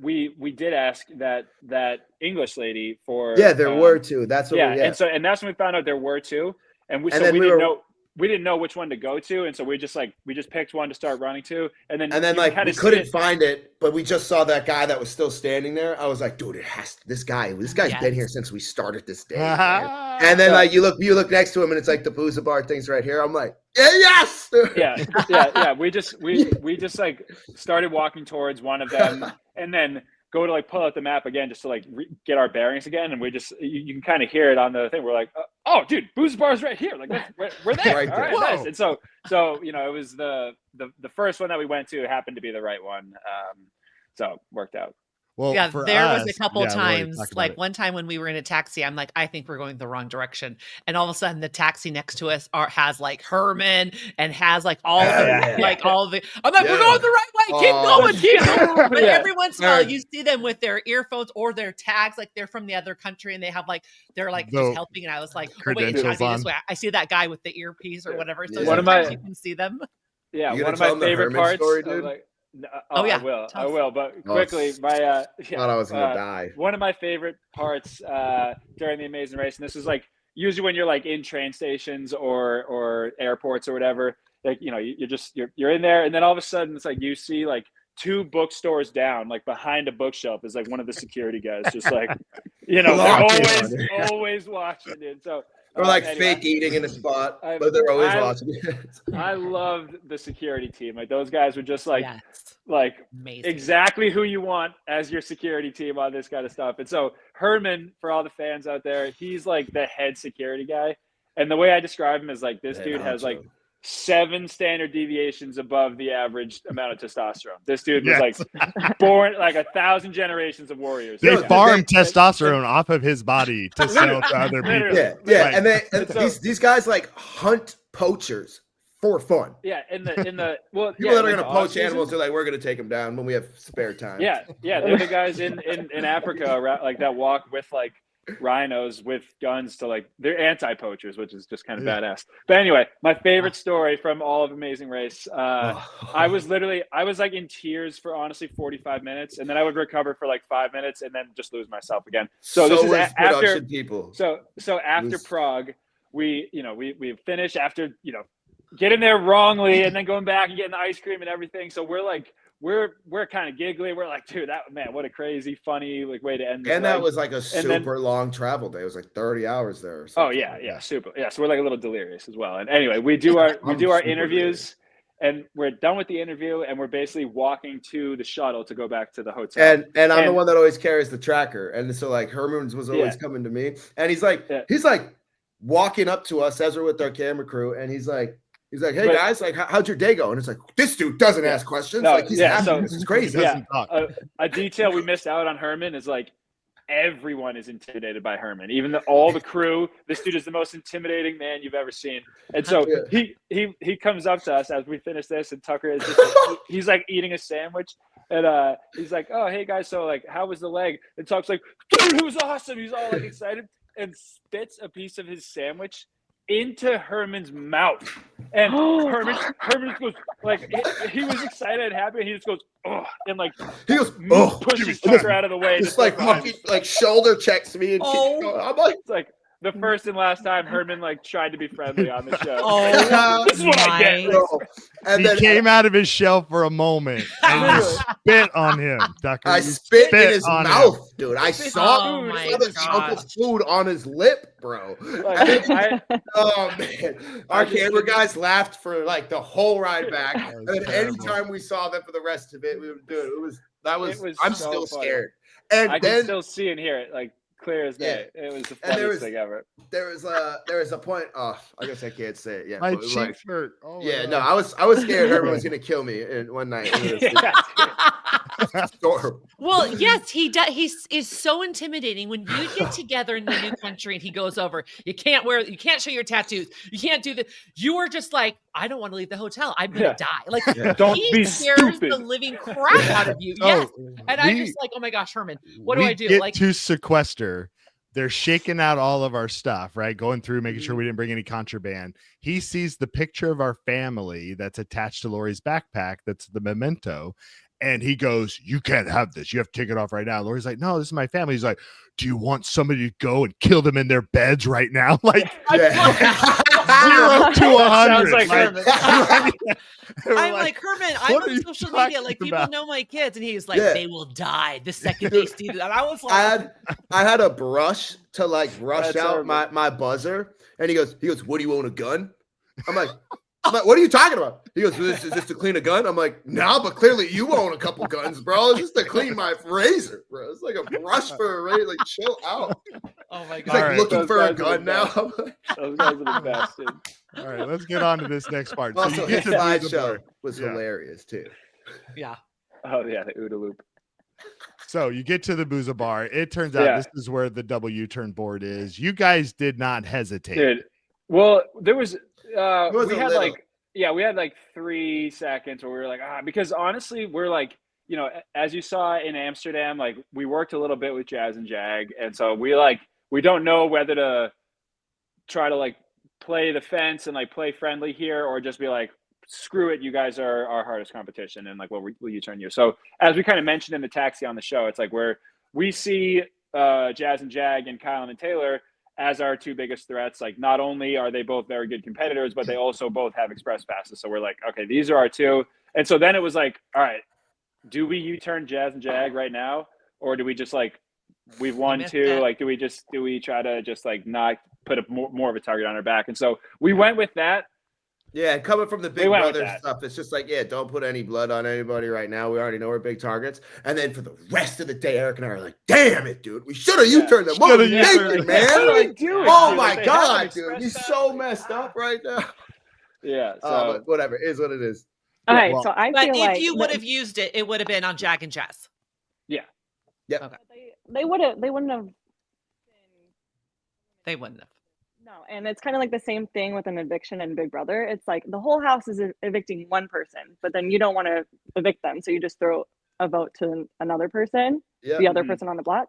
we did ask that English lady for. Yeah, there were two. That's what. And that's when we found out there were two, and we didn't know which one to go to, and so we just picked one to start running to, and then like we couldn't find it, but we just saw that guy that was still standing there. I was like, dude, this guy's been here since we started this day. And then like you look next to him, and it's like the Booza Bar thing's right here. I'm like, yes. Yeah. We just like started walking towards one of them, and then go to like pull out the map again just to like get our bearings again, and we just you can kind of hear it on the thing. We're like, oh, dude, Booza Bar's right here. Like we're there. Right there. All right, nice. And so you know, it was the first one that we went to happened to be the right one, so it worked out. Well, yeah, there was a couple times, like one time when we were in a taxi, I'm like, I think we're going the wrong direction. And all of a sudden the taxi next to us has like Herman and has like all I'm like, we're going the right way. Keep going. But every once in a while you see them with their earphones or their tags, like they're from the other country and they have like, they're like just helping. And I was like, oh, wait, it this way. I see that guy with the earpiece or whatever. So sometimes you can see them. Yeah. One of my favorite parts. I will. But quickly, thought I was gonna die. One of my favorite parts during the Amazing Race, and this is like usually when you're like in train stations or airports or whatever, like, you know, you're in there, and then all of a sudden it's like you see like 2 bookstores down, like behind a bookshelf is like one of the security guys, just like, you know, they're always watching it. So or like anyway, fake eating in a spot, but they're always watching it. I loved the security team. Like those guys were just like, amazing. Exactly who you want as your security team on this kind of stuff. And so Herman, for all the fans out there, he's like the head security guy. And the way I describe him is like, this dude has like 7 standard deviations above the average amount of testosterone. This dude was like born like 1,000 generations of warriors. They farm testosterone off of his body to sell to other people. Yeah. And these guys like hunt poachers for fun. Yeah, in the people that are going to poach animals, they're like, we're going to take them down when we have spare time. Yeah, they're the guys in Africa, like that walk with like rhinos with guns to like, they're anti-poachers, which is just kind of badass. But anyway, my favorite story from all of Amazing Race, I was like in tears for honestly 45 minutes, and then I would recover for like 5 minutes and then just lose myself again. So this is after people. So after Prague, we finished after, you know, getting there wrongly and then going back and getting the ice cream and everything. So we're like, we're kind of giggly. We're like, dude, what a crazy, funny like way to end this. And that was like a super long travel day. It was like 30 hours there. Or something. Oh yeah, super. Yeah, so we're like a little delirious as well. And anyway, we do our interviews, and we're done with the interview, and we're basically walking to the shuttle to go back to the hotel. And I'm the one that always carries the tracker. And so like Herman's was always coming to me, and he's like walking up to us as we're with our camera crew, and he's like, hey guys, like, how'd your day go? And it's like, this dude doesn't ask questions. No, like, he's happy. This is crazy. Yeah. A detail we missed out on Herman is like, everyone is intimidated by Herman. Even all the crew, this dude is the most intimidating man you've ever seen. And so he comes up to us as we finish this, and Tucker is just, he's like eating a sandwich. And he's like, oh, hey guys, so like, how was the leg? And Tuck's like, dude, it was awesome. He's all like excited and spits a piece of his sandwich into Herman's mouth, and Herman goes like, he was excited and happy, and he just goes, oh, and like he goes, pushes Tucker out of the way, just like shoulder checks me, and I'm like, it's like the first and last time Herman like tried to be friendly on the show. This is what I get. And he came out of his shell for a moment and you spit on him, Tucker. I spit in his mouth, dude. I saw the chunk of food on his lip, bro. Oh man, our camera guys laughed for like the whole ride back, and then anytime we saw them for the rest of it, we would do it. I'm so still funny. Scared. And I can still see and hear it like clear as day. It was the funniest thing ever. There was a point. Oh, I guess I can't say it. Yeah, my cheek hurt. Oh, yeah, no, I was scared Herman was gonna kill me in one night. Well, yes, he does. He is so intimidating when you get together in the new country and he goes over. You can't show your tattoos. You can't do the. You are just like, I don't want to leave the hotel. I'm gonna die. Like, don't be scares stupid. The living crap out of you. Yes, and I'm just like, oh my gosh, Herman, what do I do? Like to sequester. They're shaking out all of our stuff, right? Going through, making sure we didn't bring any contraband. He sees the picture of our family that's attached to Lori's backpack. That's the memento. And he goes, you can't have this. You have to take it off right now. Lori's like, no, this is my family. He's like, do you want somebody to go and kill them in their beds right now? Like 0 to 100. Like Herman. I'm like, Herman, I'm on social media. Like, people know my kids. And he's like, they will die the second they see that. I was like, I had a brush to like brush out my buzzer. And he goes, what do you own, a gun? I'm like, what are you talking about? He goes, is this to clean a gun? I'm like, no, but clearly you own a couple guns, bro. It's just to clean my razor, bro. It's like a brush for a razor. Like, chill out. Oh my God. He's like looking for a gun now. Those guys are the best, dude. All right, let's get on to this next part. Also, his slideshow was hilarious too. Yeah. Oh yeah, the OODA loop. So you get to the Booza bar. It turns out this is where the W-turn board is. You guys did not hesitate. Dude, well, there was we had like 3 seconds where we were like, because honestly, we're like, you know, as you saw in Amsterdam, like we worked a little bit with Jazz and Jag. And so we don't know whether to try to like play the fence and like play friendly here, or just be like, screw it, you guys are our hardest competition. And like, will you turn you? So as we kind of mentioned in the taxi on the show, it's like where we see Jazz and Jag and Kyle and Taylor, as our two biggest threats. Like, not only are they both very good competitors, but they also both have express passes. So we're like, okay, these are our two. And so then it was like, all right, do we U-turn Jazz and Jag right now? Or do we just like, we've won two, like, do we try to just like not put more of a target on our back? And so we went with that. Yeah, coming from the big brother stuff, it's just like, yeah, don't put any blood on anybody right now. We already know we're big targets. And then for the rest of the day, Eric and I are like, damn it, dude. We should have U-turned them. What are you thinking, man? Like, oh my God, dude. You're so messed up right now. Yeah. So but whatever. It is what it is. All right. So I feel like if you would have used it, it would have been on Jag and Jazz. Yeah. Yeah. Okay. They wouldn't have. They wouldn't have. No, and it's kind of like the same thing with an eviction and Big Brother. It's like the whole house is evicting one person, but then you don't want to evict them, so you just throw a vote to another person, the other person on the block.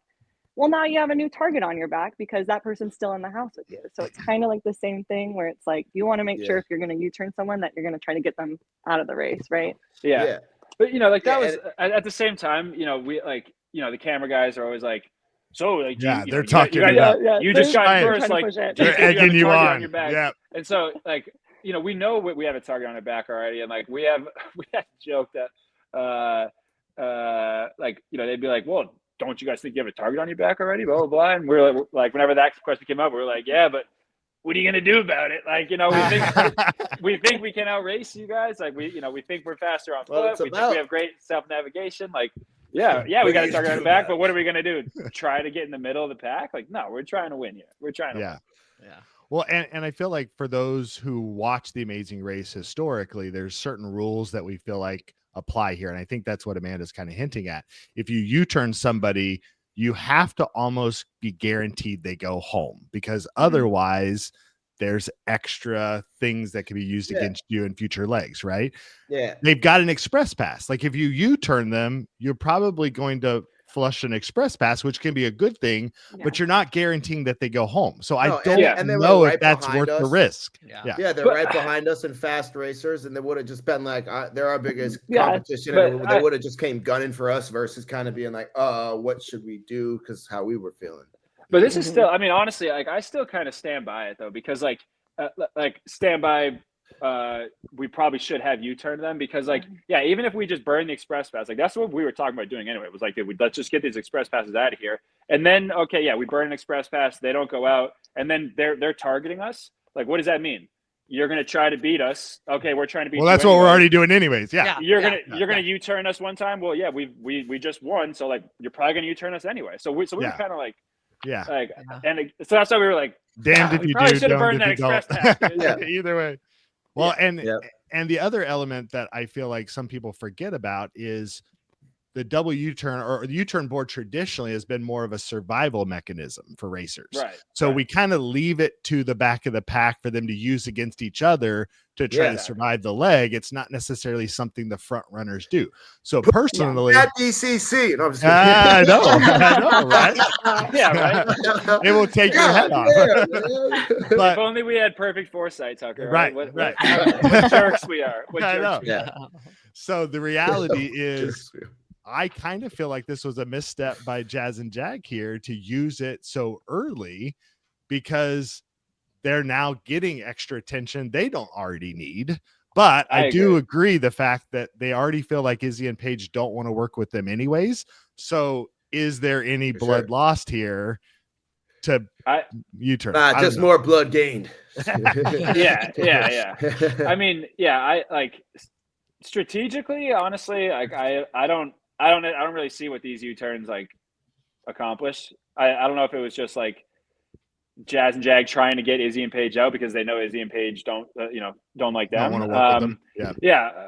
Well, now you have a new target on your back because that person's still in the house with you. So it's kind of like the same thing where it's like you want to make sure if you're going to U-turn someone that you're going to try to get them out of the race, right? Yeah. But like that was at the same time, we like, the camera guys are always like, so like, they're talking about you just got first, like they're egging you on your back. Yeah. And so like, we know we have a target on our back already, and like we had a joke that like, they'd be like, well, don't you guys think you have a target on your back already? Blah blah blah. And we're like whenever that question came up, we were like, yeah, but what are you gonna do about it? Like, we think we can outrace you guys. Like we think we're faster on foot. We think we have great self-navigation. Like, yeah, we got a target on the back, but what are we gonna do? Try to get in the middle of the pack? Like, no, we're trying to win here. We're trying to win. Yeah. Well, and I feel like for those who watch The Amazing Race historically, there's certain rules that we feel like apply here. And I think that's what Amanda's kind of hinting at. If you U-turn somebody, you have to almost be guaranteed they go home, because otherwise there's extra things that can be used against you in future legs, right? Yeah. They've got an express pass. Like if you U-turn them, you're probably going to flush an express pass, which can be a good thing, but you're not guaranteeing that they go home. So I don't know if that's worth the risk. Yeah, they're right behind us in fast racers, and they would have just been like, they're our biggest competition, and they would have just came gunning for us versus kind of being like, what should we do? Because how we were feeling. But this is still, I mean, honestly, like I still kind of stand by it though, because like stand by. We probably should have U-turned them, because like, even if we just burn the express pass, like that's what we were talking about doing anyway. It was like, let's just get these express passes out of here. And then, we burn an express pass, they don't go out, and then they're targeting us. Like, what does that mean? You're going to try to beat us. Okay, we're trying to beat you. Well, that's what we're already doing anyways. Yeah. You're going to U-turn us one time. Well, we just won. So like, you're probably going to U-turn us anyway. So we were kind of like, and so that's why we were like, damned if you do, should have burned that express pass. Either way. Well, and the other element that I feel like some people forget about is the double U-turn, or the U-turn board traditionally has been more of a survival mechanism for racers. Right. So we kind of leave it to the back of the pack for them to use against each other to try to survive the leg. It's not necessarily something the front runners do. So personally, at DCC, no, I'm just I know, right? It will take your head off. But if only we had perfect foresight, Tucker. Right. What jerks we are. What jerks we are. So the reality is, I kind of feel like this was a misstep by Jazz and Jag here to use it so early, because they're now getting extra attention they don't already need. But I do agree the fact that they already feel like Izzy and Paige don't want to work with them anyways. So is there any blood lost here to U-turn? Just more blood gained. Yeah. I mean, I like strategically, honestly, like I don't really see what these U-turns like accomplish. I don't know if it was just like Jazz and Jag trying to get Izzy and Paige out because they know Izzy and Paige don't like them. Don't want to work with them.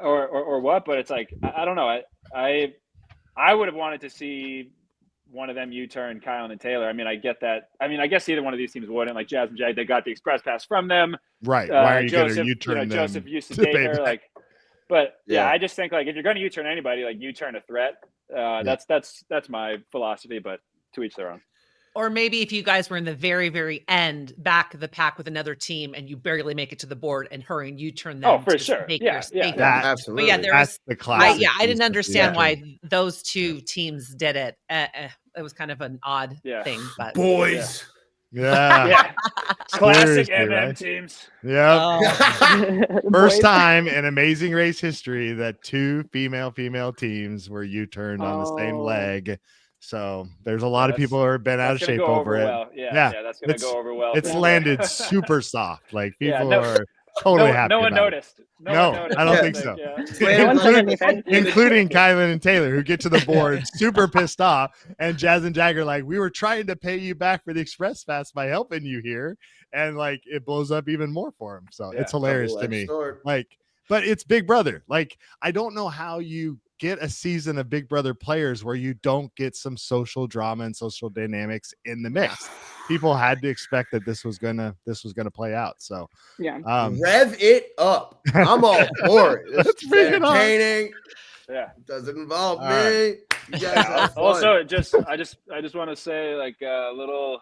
Or what? But it's like, I don't know. I would have wanted to see one of them U-turn Kyle and Taylor. I mean, I get that. I mean, I guess either one of these teams wouldn't. Like Jazz and Jag, they got the express pass from them. Right. Why are you going to U-turn them? Joseph used to date her. Like, but I just think like if you're going to U-turn anybody, like U-turn a threat. That's my philosophy. But to each their own. Or maybe if you guys were in the very, very end, back of the pack with another team, and you barely make it to the board, and hurry and you turn them. Oh, for sure. Absolutely. But That's the classic. I didn't understand why those two teams did it. It was kind of an odd thing. But boys. Yeah. Classic Seriously, MM right? teams. Yep. Oh. First time in Amazing Race history that two female teams were U-turned on the same leg. So there's a lot of people who have been out of shape over it. Well. Yeah, that's gonna go over well. It's landed super soft. Like people are totally happy. No one about noticed. It. No, I don't think so. Including Kylan and Taylor, who get to the board super pissed off, and Jazz and Jagger like, we were trying to pay you back for the Express Pass by helping you here, and like it blows up even more for them. So it's hilarious to me. Like, but it's Big Brother. Like, I don't know how you get a season of Big Brother players where you don't get some social drama and social dynamics in the mix. People had to expect that this was gonna play out. So rev it up. I'm all for it. It's entertaining. Yeah, it doesn't involve me. You guys have fun. Also, I just want to say like a little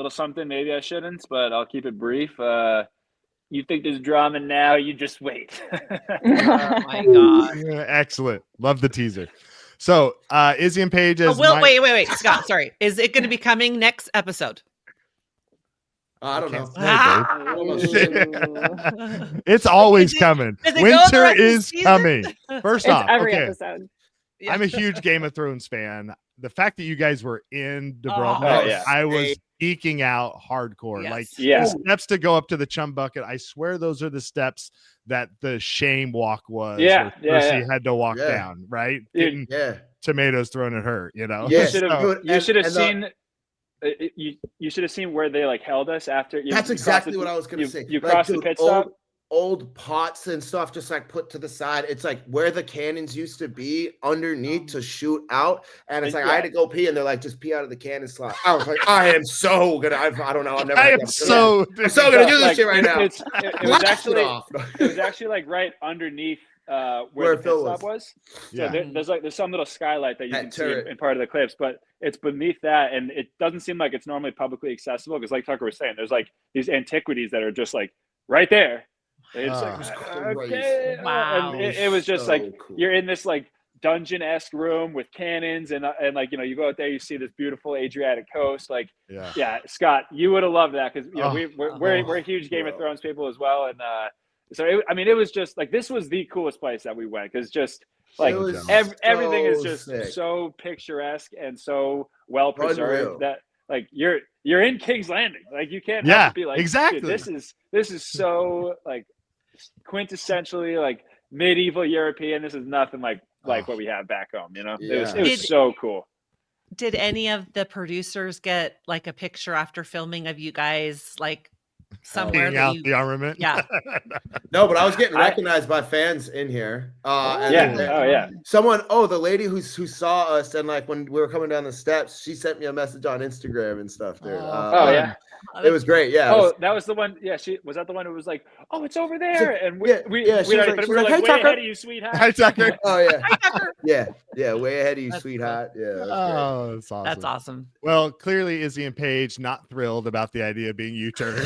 something. Maybe I shouldn't, but I'll keep it brief. You think there's drama now? You just wait. Oh my god! Yeah, excellent. Love the teaser. So Izzy and Paige. Wait, Scott. Sorry, is it going to be coming next episode? I don't know. It's always coming. Winter is coming. First off, every episode. Yeah. I'm a huge Game of Thrones fan. The fact that you guys were in Dubrovnik, I was geeking out hardcore. Like the steps to go up to the chum bucket. I swear those are the steps that the shame walk was. Yeah, Percy had to walk down, right? Getting tomatoes thrown at her. You know. You should have seen. You should have seen where they like held us after. That's exactly what I was going to say. You crossed the pit stop. Old pots and stuff just like put to the side. It's like where the cannons used to be underneath to shoot out. And it's like I had to go pee, and they're like, just pee out of the cannon slot. I was like, I am so gonna. I don't know. I'm so gonna do this shit right now. It was actually like right underneath where the pit stop was. So there's some little skylight that you can see in part of the clips, but it's beneath that, and it doesn't seem like it's normally publicly accessible because, like Tucker was saying, there's like these antiquities that are just like right there. It's wow. And it was just like you're in this like dungeon-esque room with cannons and like you go out there, you see this beautiful Adriatic coast. Like Scott, you would have loved that because we're huge Game of Thrones people as well, and so it was just like this was the coolest place that we went because just like everything is just so picturesque and so well preserved that like you're in King's Landing. Like you can't help but be like, exactly. This is so like quintessentially like medieval European. This is nothing like what we have back home. You know, it was so cool. Did any of the producers get like a picture after filming of you guys like somewhere out the armament? Yeah. No, but I was getting recognized by fans in here. Someone, the lady who saw us and like when we were coming down the steps, she sent me a message on Instagram and stuff there. It was great. Yeah. That was the one. Yeah, was that the one who was like, "Oh, it's over there," and we were like, "Hey, way ahead of you, sweetheart." Hi, Tucker. Oh yeah. Hi, Tucker. Yeah, way ahead of you, sweetheart. Yeah. That's awesome. That's awesome. Well, clearly Izzy and Paige not thrilled about the idea of being U-turned.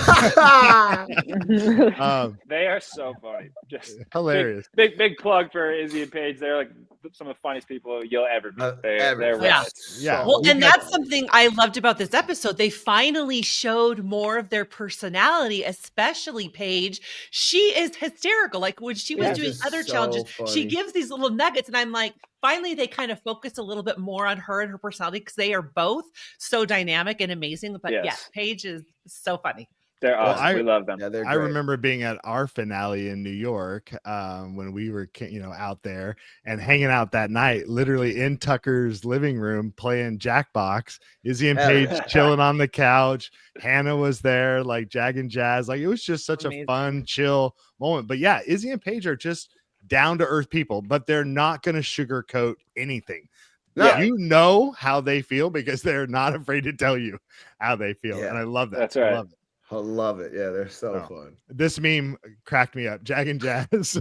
They are so funny. Just hilarious. Big plug for Izzy and Paige. They're like some of the funniest people you'll ever meet. They're Well, and that's something I loved about this episode. They finally showed more of their personality, especially Paige. She is hysterical. Like when she was doing other challenges, she gives these little nuggets, and I'm like, finally, they kind of focus a little bit more on her and her personality because they are both so dynamic and amazing. But Paige is so funny. They're awesome. We love them. Yeah, I remember being at our finale in New York when we were, out there and hanging out that night, literally in Tucker's living room playing Jackbox. Izzy and Paige chilling on the couch. Hannah was there, like Jag and Jazz. Like it was just such a fun, chill moment. But yeah, Izzy and Paige are just down to earth people, but they're not going to sugarcoat anything. No. You know how they feel because they're not afraid to tell you how they feel. And I love that. That's right. I love it. I love it. Yeah, they're so fun. This meme cracked me up. Jag and Jazz.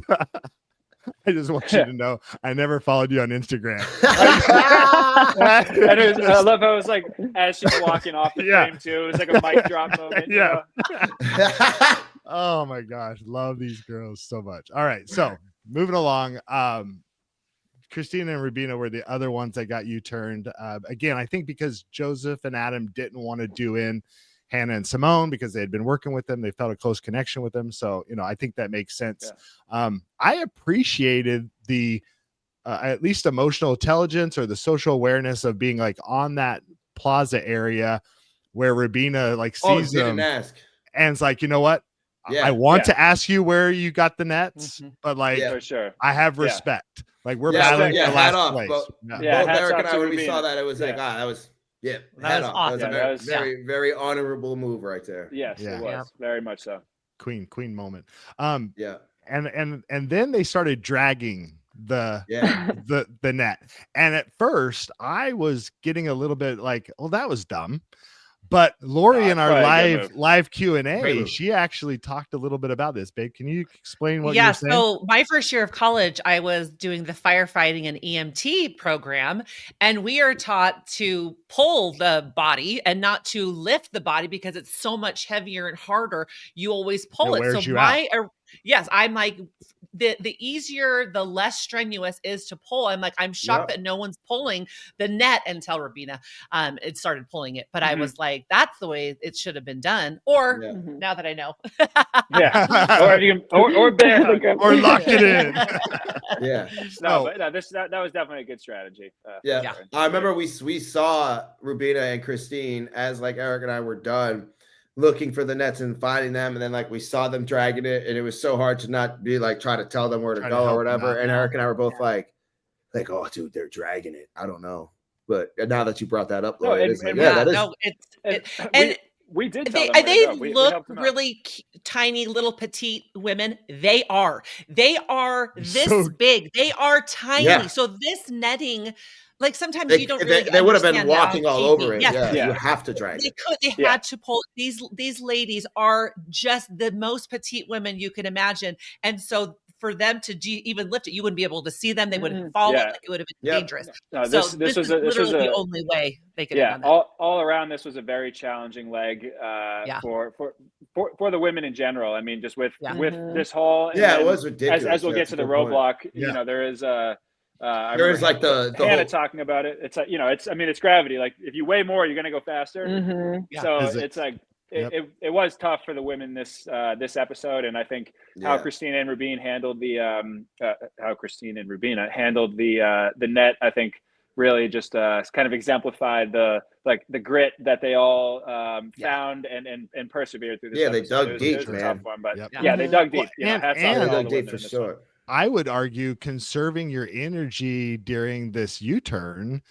I just want you to know I never followed you on Instagram. And I love how it was like as she's walking off the frame too. It was like a mic drop moment. Yeah. Oh my gosh. Love these girls so much. All right. So moving along. Christina and Rubina were the other ones that got U-turned. Again, I think because Joseph and Adam didn't want to do in Hannah and Simone because they had been working with them. They felt a close connection with them. So, I think that makes sense. I appreciated the at least emotional intelligence or the social awareness of being like on that plaza area where Rubina like sees them and it's like, you know what? I want to ask you where you got the nets, but like, for sure. I have respect. Like we're battling for last place. Both Eric and I, when we saw that, it was like, that was hat off. Awesome. That was a very, very honorable move right there. Yes, it was very much so. Queen moment. And then they started dragging the net. And at first I was getting a little bit like, oh, that was dumb. But Lori in our live Q&A, she actually talked a little bit about this. Babe, can you explain what you're saying? So my first year of college, I was doing the firefighting and EMT program, and we are taught to pull the body and not to lift the body because it's so much heavier and harder. You always pull it. So I'm like, the easier, the less strenuous is to pull. I'm shocked that no one's pulling the net until Rubina it started pulling it. But I was like, that's the way it should have been done. Or now that I know. or bear hug. Or lock it in. That was definitely a good strategy. I remember we saw Rubina and Christine as like Eric and I were done looking for the nets and finding them, and then like we saw them dragging it, and it was so hard to not be like try to tell them where to go or whatever. And Eric and I were both like, oh, dude, they're dragging it. I don't know, but now that you brought that up, we did. They look really tiny, little petite women. They are this big. They are tiny. Yeah. So this netting. Like sometimes you don't really. They would have been walking all over it. You have to drag it. They had to pull. These ladies are just the most petite women you can imagine, and so for them to even lift it, you wouldn't be able to see them. They wouldn't fall. Like it would have been dangerous. No, this was literally the only way they could have done that. All around, this was a very challenging leg for the women in general. I mean, just with this whole it was ridiculous. As we'll get to the roadblock, there is there is like the Hannah talking about it. It's like, it's gravity. Like if you weigh more, you're going to go faster. So it's like, it was tough for the women this episode. And I think how Christina and Rubina handled the net, I think really just kind of exemplified the grit that they all found and persevered through this episode. They dug deep, it was man. A tough one, but they dug deep. They dug deep for sure. I would argue conserving your energy during this U-turn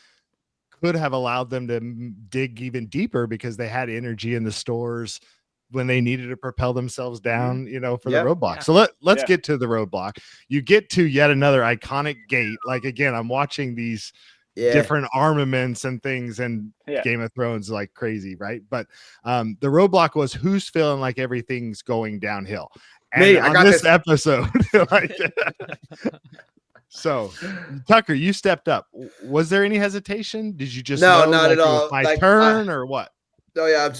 could have allowed them to dig even deeper because they had energy in the stores when they needed to propel themselves down, for the roadblock. So let's get to the roadblock. You get to yet another iconic gate. Like, again, I'm watching these different armaments and things, and Game of Thrones like crazy, right? But the roadblock was who's feeling like everything's going downhill. And I got this episode. So, Tucker, you stepped up. Was there any hesitation? Did you just not at all? My turn or what? Oh yeah,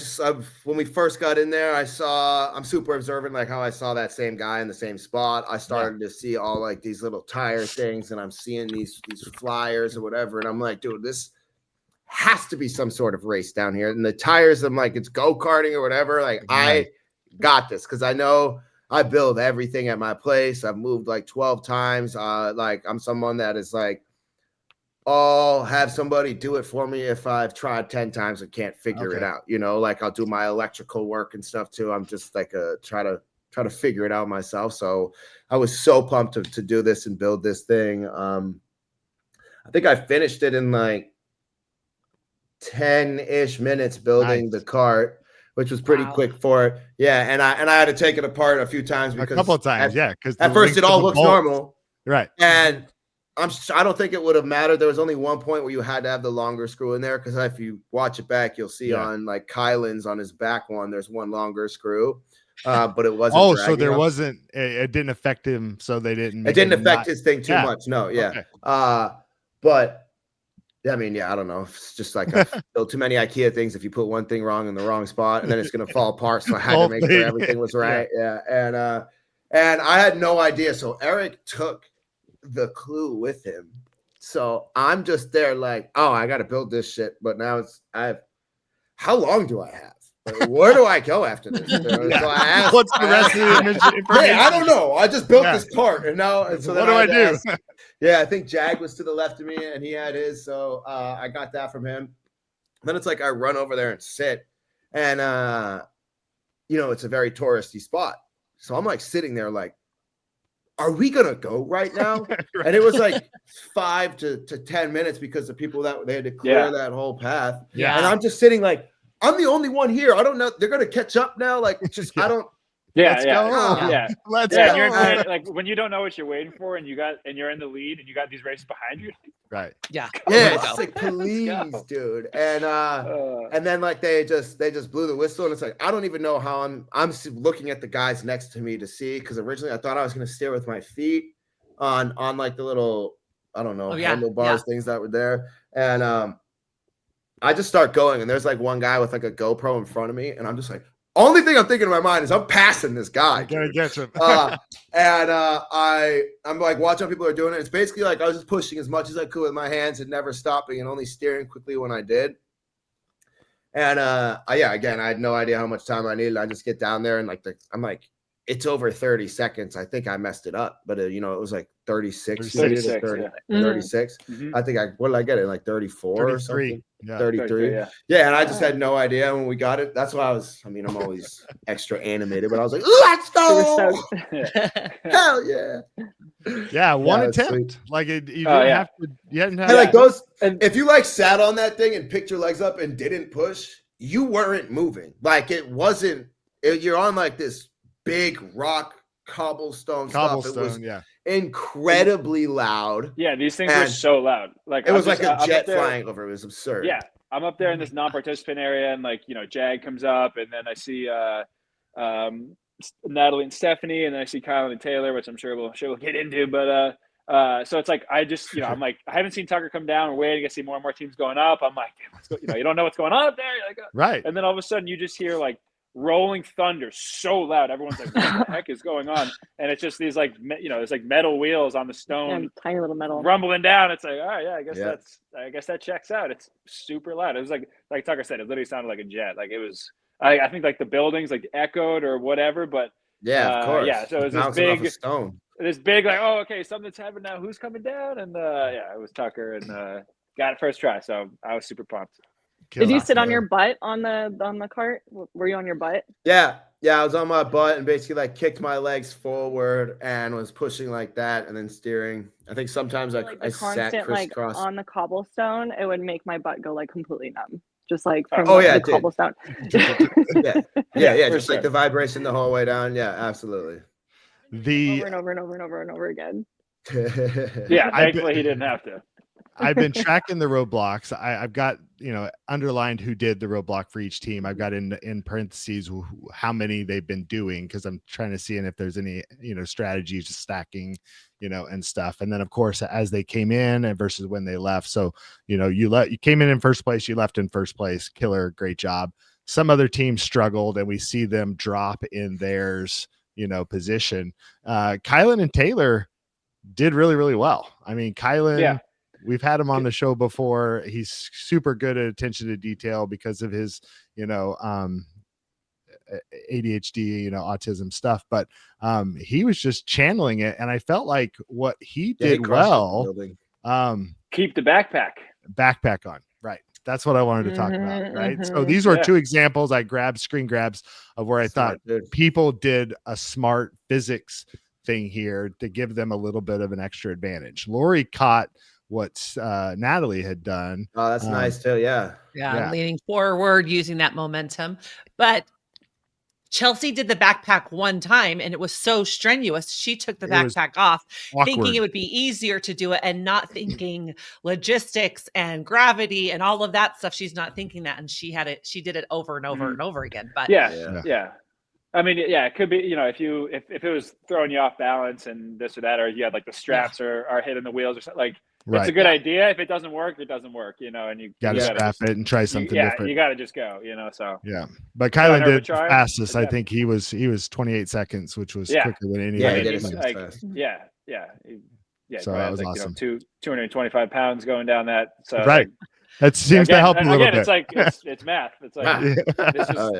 when we first got in there, I'm super observant, like how I saw that same guy in the same spot. I started to see all like these little tire things, and I'm seeing these flyers or whatever, and I'm like, dude, this has to be some sort of race down here. And the tires, I'm like, it's go-karting or whatever. Like I got this because I know. I build everything at my place. I've moved like 12 times. Like I'm someone that is like, I'll have somebody do it for me if I've tried 10 times and can't figure it out. Like I'll do my electrical work and stuff too. I'm just like try to figure it out myself. So I was so pumped to do this and build this thing. I think I finished it in like 10-ish minutes building the cart, which was pretty quick for it. Yeah, and I had to take it apart a few times because a couple of times, because at first it all looks normal, right? And I don't think it would have mattered. There was only one point where you had to have the longer screw in there because if you watch it back, you'll see on like Kylan's on his back one, there's one longer screw, but it wasn't. So there wasn't. It didn't affect him, so they didn't. It didn't affect his thing too much. No, but. I mean, I don't know. It's just like I built too many IKEA things. If you put one thing wrong in the wrong spot, and then it's going to fall apart. So I had to make sure everything was right. And I had no idea. So Eric took the clue with him. So I'm just there like, oh, I got to build this shit. But now how long do I have? Where do I go after this? So I asked, what's the rest of the information? Hey, I don't know. I just built this cart, and now so what do I do? Yeah, I think Jag was to the left of me, and he had his, so I got that from him. Then it's like I run over there and sit, and it's a very touristy spot, so I'm like sitting there like, are we gonna go right now? Right. And it was like 5 to 10 minutes because the people that they had to clear that whole path. Yeah, and I'm just sitting like, I'm the only one here. I don't know. They're gonna catch up now. Like, just I don't. Let's go. Let's go. You're like when you don't know what you're waiting for, and you're in the lead, and you got these races behind you. Right. Yeah. It's like, please, dude. And then like they just blew the whistle, and it's like I don't even know how I'm looking at the guys next to me to see, because originally I thought I was gonna steer with my feet on like the little handlebars things that were there, and I just start going, and there's like one guy with like a GoPro in front of me, and I'm just like. Only thing I'm thinking in my mind is I'm passing this guy. Gonna get him. I'm like watching how people are doing it. It's basically like I was just pushing as much as I could with my hands and never stopping and only steering quickly when I did. And again, I had no idea how much time I needed. I just get down there and I'm like, it's over 30 seconds. I think I messed it up, but it was like 36. 36. 36. Mm-hmm. I think what did I get it? Like 34 or something? Yeah. 33. Yeah, and I just had no idea when we got it. That's why I'm always extra animated, but I was like, let's go! Hell yeah! Yeah, one attempt. Sweet. Like you didn't have to. You hadn't had like those. If you like sat on that thing and picked your legs up and didn't push, you weren't moving. Like it wasn't. You're on like this big rock cobblestone stuff. It was incredibly loud. Yeah, these things were so loud. Like it was like a jet flying over. It was absurd. Yeah, I'm up there in this non-participant area, and like Jag comes up, and then I see Natalie and Stephanie, and then I see Kyle and Taylor, which I'm sure we'll get into. But so it's like I just I'm like I haven't seen Tucker come down. We're waiting to see more and more teams going up. I'm like, you don't know what's going on up there. You're like, right. And then all of a sudden you just hear like rolling thunder so loud, everyone's like, what the heck is going on? And it's just these like it's like metal wheels on the stone, tiny little metal rumbling down. It's like, all right, I guess that checks out. It's super loud. It was like Tucker said, it literally sounded like a jet. Like it was I think like the buildings like echoed or whatever, but of course. So it was this big like, oh, okay, something's happened now, who's coming down? And it was Tucker, and got it first try, so I was super pumped. Did you sit on your butt on the cart? Were you on your butt? Yeah, I was on my butt and basically like kicked my legs forward and was pushing like that and then steering. I think sometimes I sat crisscross. Like on the cobblestone, it would make my butt go like completely numb, just like from the cobblestone. Just like the vibration the whole way down. Yeah, absolutely. Over and over again. Thankfully he didn't have to. I've been tracking the roadblocks. I've got, underlined who did the roadblock for each team. I've got in parentheses how many they've been doing, because I'm trying to see if there's any, strategies to stacking, and stuff. And then of course, as they came in and versus when they left. So, you came in first place, you left in first place. Killer, great job. Some other teams struggled, and we see them drop in theirs, position. Kylan and Taylor did really, really well. I mean, Kylan, we've had him on the show before. He's super good at attention to detail because of his, ADHD, autism stuff. But he was just channeling it, and I felt like what he did well. Keep the backpack on. Right. That's what I wanted to talk about. Right. So these were two examples. I grabbed screen grabs of where I thought people did a smart physics thing here to give them a little bit of an extra advantage. Lori caught what Natalie had done. Oh, that's nice too. Yeah, leaning forward, using that momentum. But Chelsea did the backpack one time, and it was so strenuous. She took the backpack off, thinking it would be easier to do it, and not thinking logistics and gravity and all of that stuff. She's not thinking that, and she did it over and over and over again. But I mean, it could be, if it was throwing you off balance and this or that, or you had like the straps are hitting the wheels or something, like. Right. It's a good idea. If it doesn't work, it doesn't work, and you gotta scrap it and try something different. You gotta just go, so But Kylan did fastest. I think he was 28 seconds, which was quicker than anybody. So that was awesome. 225 pounds going down that. So right. That seems to help a little bit. It's like it's math. It's like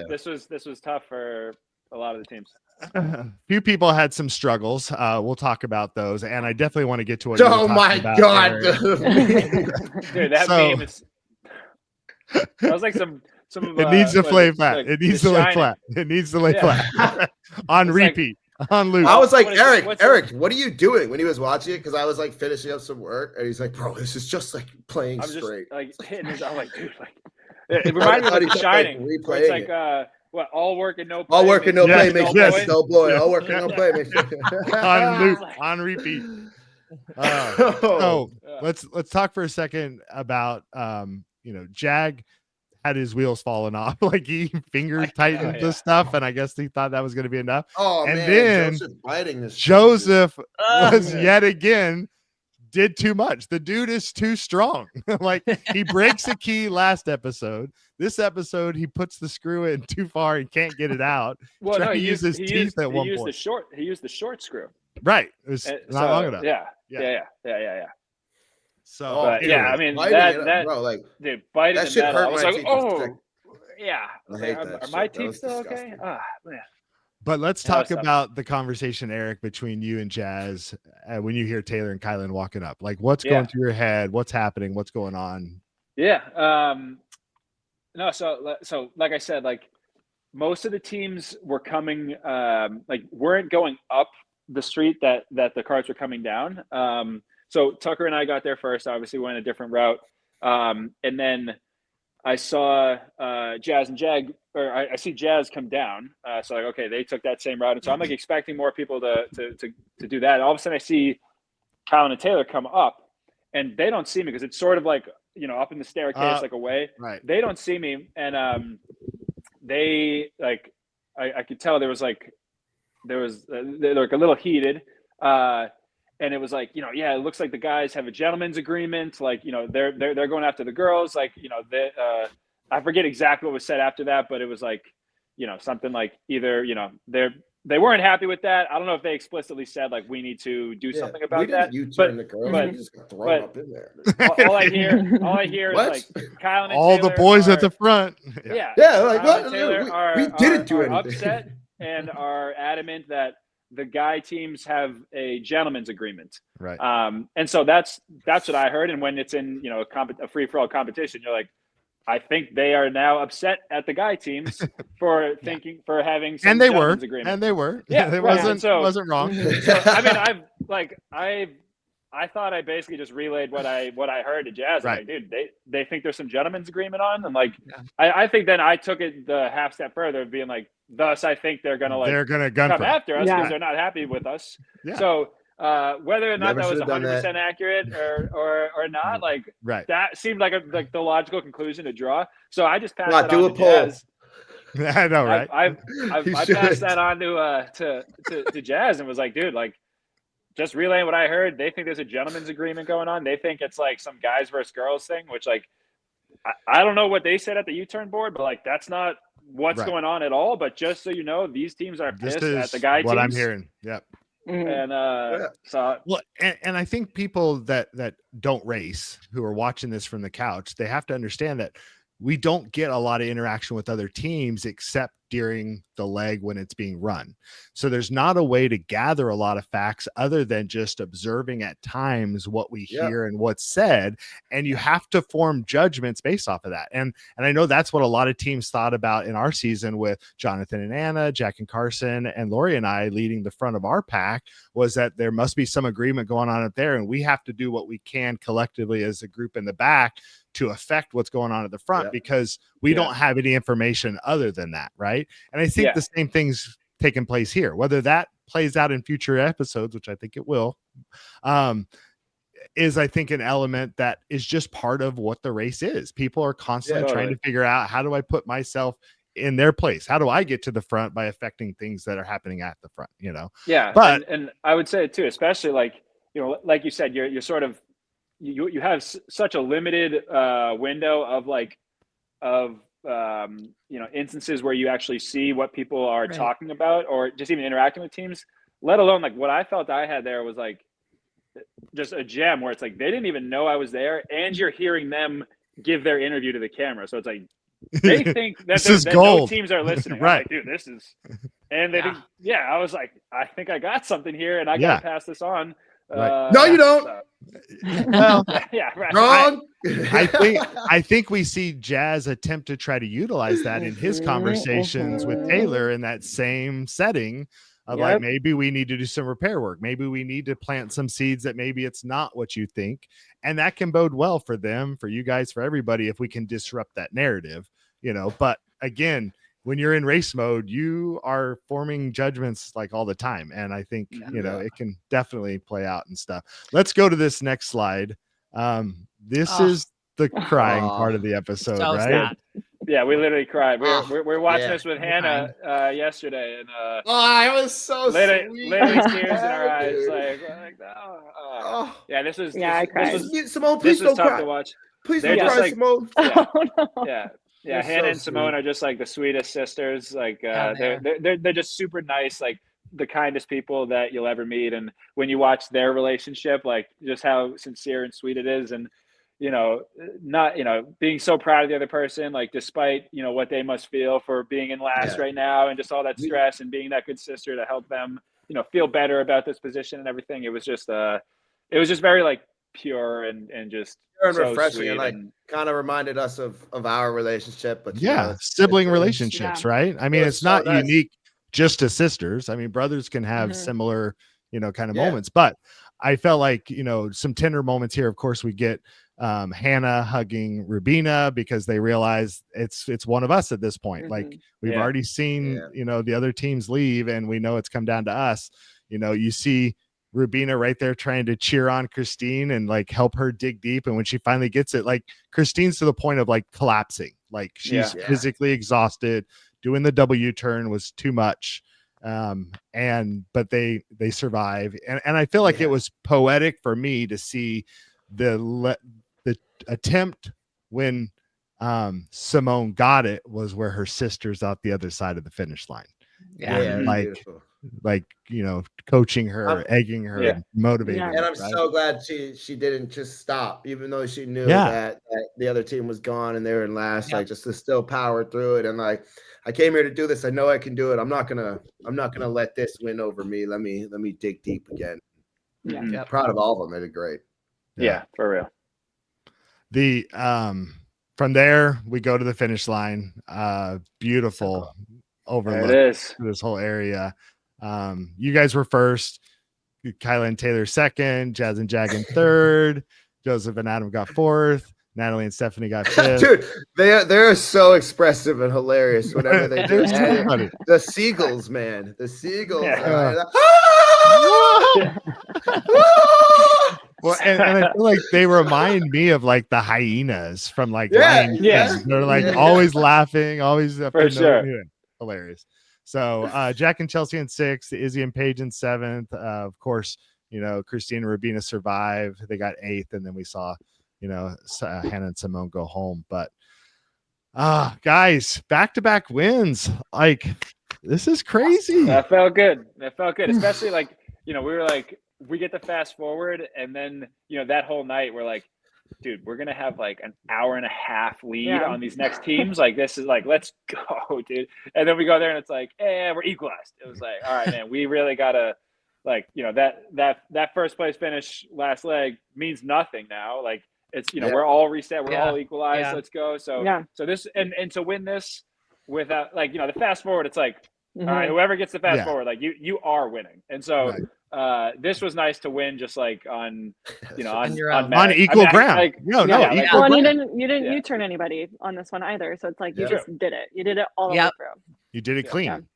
this was tough for a lot of the teams. Few people had some struggles. We'll talk about those, and I definitely want to get to what. Oh my god, dude, that meme is. That was like some. It needs to lay flat. It needs to lay flat. It needs to lay flat. On repeat. On loop. I was like, Eric, what are you doing when he was watching it? Because I was like finishing up some work, and he's like, bro, this is just like playing straight. Like hitting his. I'm like, dude, like it reminded me of like The Shining. It's like what? All work and no play. All work and no play makes no boy. All work and no play makes on loop, on repeat. So let's talk for a second about Jag had his wheels falling off, like he finger tightened the stuff, and I guess he thought that was going to be enough. Oh, and man, then Joseph was yet again did too much. The dude is too strong. Like he breaks a key last episode. This episode, he puts the screw in too far and can't get it out. Well, no, he used his teeth at one point. He used the short screw. Right. It was not long enough. Yeah. So, I mean, bro, like, dude, biting that shit hurt. I was like, oh, yeah. Are my teeth still okay? Ah, man. But let's talk about the conversation, Eric, between you and Jazz when you hear Taylor and Kylan walking up. Like, what's going through your head? What's happening? What's going on? Yeah. No, so like I said, like most of the teams were coming, like weren't going up the street that the carts were coming down. So Tucker and I got there first. Obviously, went a different route, and then I saw Jazz and Jag, or I see Jazz come down. So like, okay, they took that same route, and so I'm like expecting more people to do that. And all of a sudden, I see Kylan and Taylor come up, and they don't see me because it's sort of like up in the staircase, like away. Right. They don't see me, and they like I could tell they were like a little heated. And it was like, it looks like the guys have a gentleman's agreement. Like, they're going after the girls. Like, I forget exactly what was said after that, but it was like, something like either, they weren't happy with that. I don't know if they explicitly said like, we need to do something about that. You turn the girls, you just got thrown up in there. All I hear is like Kyle and all Taylor the boys at the front. Yeah. Like what? We didn't do anything. Upset and are adamant that the guy teams have a gentleman's agreement. Right. And so that's what I heard. And when it's in, a free for all competition, you're like, I think they are now upset at the guy teams for for having some gentleman's agreement. And they were. Yeah. It wasn't wrong. So, I mean, I thought I basically just relayed what I heard to Jazz. Right. Like, dude, they think there's some gentleman's agreement on, and like, I think then I took it the half step further, being like, thus I think they're gonna come after us because they're not happy with us. Yeah. So whether or not that was 100% accurate or not, like that seemed like the logical conclusion to draw. So I just passed that on to Jazz. I know, right? I passed that on to Jazz and was like, dude, like, just relaying what I heard. They think there's a gentleman's agreement going on. They think it's like some guys versus girls thing, which like, I don't know what they said at the U-turn board, but like, that's not what's going on at all. But just so you know, these teams are pissed at the guy teams. What I'm hearing. Yep. And and I think people that don't race, who are watching this from the couch, they have to understand that we don't get a lot of interaction with other teams except during the leg when it's being run. So there's not a way to gather a lot of facts other than just observing at times what we hear and what's said. And you have to form judgments based off of that. And I know that's what a lot of teams thought about in our season with Jonathan and Anna, Jack and Carson, and Lori and I leading the front of our pack, was that there must be some agreement going on up there. And we have to do what we can collectively as a group in the back to affect what's going on at the front, because we don't have any information other than that. Right. And I think the same thing's taking place here, whether that plays out in future episodes, which I think it will, is I think an element that is just part of what the race is. People are constantly trying to figure out, how do I put myself in their place? How do I get to the front by affecting things that are happening at the front, Yeah. But, and I would say too, especially like, like you said, you're sort of, you have such a limited window of instances where you actually see what people are talking about or just even interacting with teams, let alone like what I felt I had there was like just a gem where it's like they didn't even know I was there, and you're hearing them give their interview to the camera. So it's like they think that, that no teams are listening. Right. I'm like, dude, this is, and they think, I was like, I think I got something here, and I got to pass this on. Right. No, you don't. Well, right. Wrong. I think we see Jazz attempt to try to utilize that in his conversations with Taylor in that same setting of like, maybe we need to do some repair work. Maybe we need to plant some seeds that maybe it's not what you think. And that can bode well for them, for you guys, for everybody, if we can disrupt that narrative, but again, when you're in race mode, you are forming judgments like all the time. And I think, it can definitely play out and stuff. Let's go to this next slide. This is the crying part of the episode, so right? sad. Yeah, we literally cried. We're watching this with Hannah yesterday, and I was so literally tears in our eyes. Yeah, this was I cried. Simone, please don't tough cry. to watch. Please They're don't just cry, like, Simone. Yeah, Hannah and Simone are just like the sweetest sisters. Like they're just super nice, like the kindest people that you'll ever meet. And when you watch their relationship, like just how sincere and sweet it is, and not being so proud of the other person, like despite what they must feel for being in last right now, and just all that stress, and being that good sister to help them feel better about this position and everything. It was just very like pure and just and so refreshing, sweet, and like kind of reminded us of our relationship. But sibling relationships, right? I mean, it's not unique just to sisters. I mean, brothers can have similar kind of moments, but I felt like some tender moments here. Of course, we get Hannah hugging Rubina because they realize it's one of us at this point. Like we've already seen the other teams leave, and we know it's come down to us. You see Rubina right there trying to cheer on Christine and like help her dig deep. And when she finally gets it, like Christine's to the point of like collapsing, like she's physically exhausted. Doing the W turn was too much. But they survive. And I feel like it was poetic for me to see the attempt when Simone got it was where her sister's out the other side of the finish line. Like coaching her, egging her, and motivating her. And I'm so glad she didn't just stop, even though she knew that the other team was gone and they were in last. Like just to still power through it, and like, I came here to do this. I know I can do it. I'm not gonna let this win over me. Let me dig deep again. Yeah, proud of all of them. They did great. Yeah, for real. The from there we go to the finish line. Beautiful overlook to this whole area. You guys were first. Kyla and Taylor second. Jazz and Jag in third. Joseph and Adam got fourth. Natalie and Stephanie got fifth. Dude, they're so expressive and hilarious whenever they do it. The seagulls, man. The seagulls. Well, and I feel like they remind me of like the hyenas from like Lion King. They're like always laughing, always up for sure. Hilarious. So Jack and Chelsea in sixth, Izzy and Paige in seventh. Of course, Christine and Rubina survive. They got eighth, and then we saw Hannah and Simone go home. But guys, back-to-back wins. Like, this is crazy. That felt good. Especially like, we were like, we get to fast forward, and then that whole night we're like, dude, we're gonna have like an hour and a half lead on these next teams. Like, this is like, let's go, dude. And then we go there and it's like, we're equalized. It was like, all right, man, we really gotta, like, that first place finish last leg means nothing now. Like, it's we're all reset, we're all equalized. Let's go. So this and to win this without, like, the fast forward, it's like, all right, whoever gets the fast forward, like, you are winning. And so this was nice to win, just like on on equal ground. Equal ground. And you didn't U-turn anybody on this one either. So it's like you just did it. You did it all the way through. You did it clean.